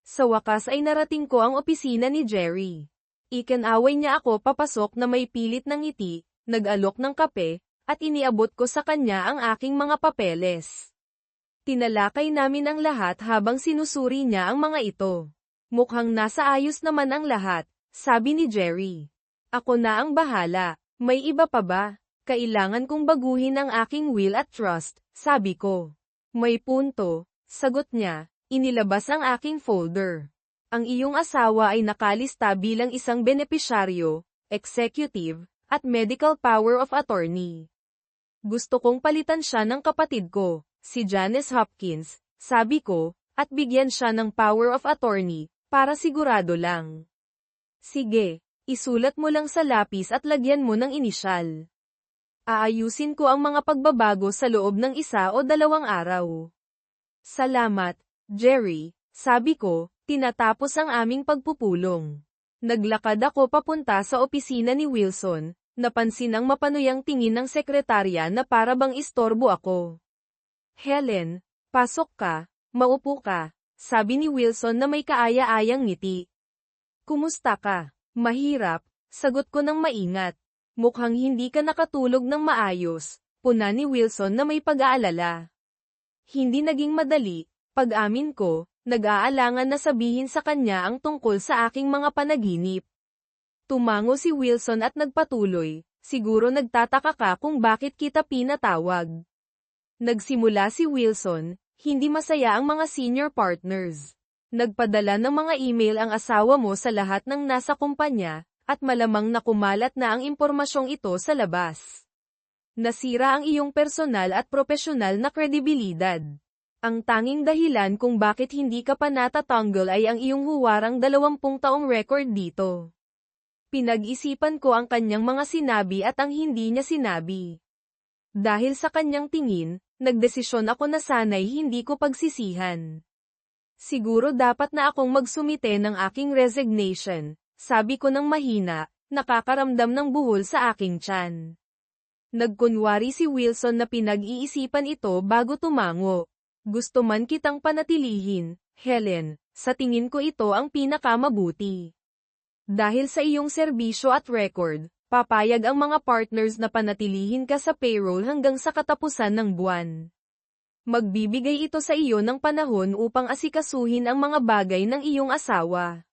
Sa wakas ay narating ko ang opisina ni Jerry. Ikinaway niya ako papasok na may pilit ng ngiti, nag-alok ng kape, at iniabot ko sa kanya ang aking mga papeles. Tinalakay namin ang lahat habang sinusuri niya ang mga ito. Mukhang nasa ayos naman ang lahat, sabi ni Jerry. Ako na ang bahala. May iba pa ba? Kailangan kong baguhin ang aking will at trust, sabi ko. May punto, sagot niya. Inilabas ang aking folder. Ang iyong asawa ay nakalista bilang isang benepisyaryo, executive, at medical power of attorney. Gusto kong palitan siya ng kapatid ko, si Janice Hopkins, sabi ko, at bigyan siya ng power of attorney, para sigurado lang. Sige, isulat mo lang sa lapis at lagyan mo ng inisyal. Aayusin ko ang mga pagbabago sa loob ng 1 o 2 araw. Salamat, Jerry, sabi ko, tinatapos ang aming pagpupulong. Naglakad ako papunta sa opisina ni Wilson, napansin ang mapanuyang tingin ng sekretarya na para bang istorbo ako. Helen, pasok ka, maupo ka, sabi ni Wilson na may kaaya-ayang ngiti. Kumusta ka? Mahirap, sagot ko ng maingat. Mukhang hindi ka nakatulog ng maayos, puna ni Wilson na may pag-aalala. Hindi naging madali, pag-amin ko, nag-aalangan na sabihin sa kanya ang tungkol sa aking mga panaginip. Tumango si Wilson at nagpatuloy, siguro nagtataka ka kung bakit kita pinatawag. Nagsimula si Wilson, hindi masaya ang mga senior partners. Nagpadala ng mga email ang asawa mo sa lahat ng nasa kumpanya, at malamang na kumalat na ang impormasyong ito sa labas. Nasira ang iyong personal at propesyonal na kredibilidad. Ang tanging dahilan kung bakit hindi ka pa natatanggol ay ang iyong huwarang 20 taong record dito. Pinag-isipan ko ang kanyang mga sinabi at ang hindi niya sinabi. Dahil sa kanyang tingin, nagdesisyon ako na sana'y hindi ko pagsisihan. Siguro dapat na akong magsumite ng aking resignation, sabi ko ng mahina, nakakaramdam ng buhol sa aking tiyan. Nagkunwari si Wilson na pinag-iisipan ito bago tumango. Gusto man kitang panatilihin, Helen, sa tingin ko ito ang pinakamabuti. Dahil sa iyong serbisyo at record, papayag ang mga partners na panatilihin ka sa payroll hanggang sa katapusan ng buwan. Magbibigay ito sa iyo ng panahon upang asikasuhin ang mga bagay ng iyong asawa.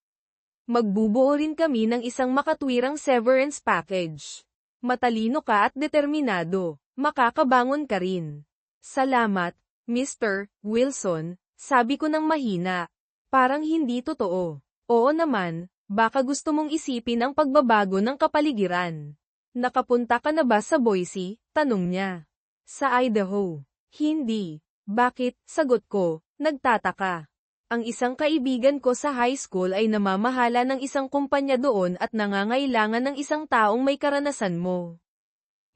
Magbubuo rin kami ng isang makatwirang severance package. Matalino ka at determinado, makakabangon ka rin. Salamat, Mr. Wilson, sabi ko ng mahina. Parang hindi totoo. Oo naman, baka gusto mong isipin ang pagbabago ng kapaligiran. Nakapunta ka na ba sa Boise? Tanong niya. Sa Idaho. Hindi. Bakit? Sagot ko, nagtataka. Ang isang kaibigan ko sa high school ay namamahala ng isang kumpanya doon at nangangailangan ng isang taong may karanasan mo.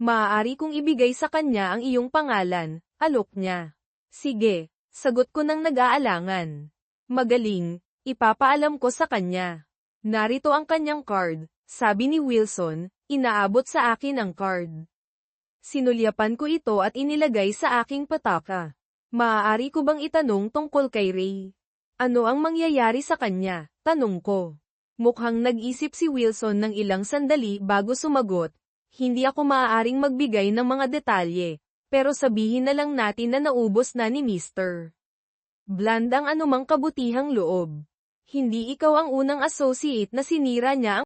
Maaari kong ibigay sa kanya ang iyong pangalan, alok niya. Sige, sagot ko ng nag-aalangan. Magaling, ipapaalam ko sa kanya. Narito ang kanyang card, sabi ni Wilson, inaabot sa akin ang card. Sinulyapan ko ito at inilagay sa aking pataka. Maaari ko bang itanong tungkol kay Ray? Ano ang mangyayari sa kanya? Tanong ko. Mukhang nag-isip si Wilson ng ilang sandali bago sumagot. Hindi ako maaaring magbigay ng mga detalye. Pero sabihin na lang natin na naubos na ni Mr. Bland ang anumang kabutihang loob. Hindi ikaw ang unang associate na sinira niya ang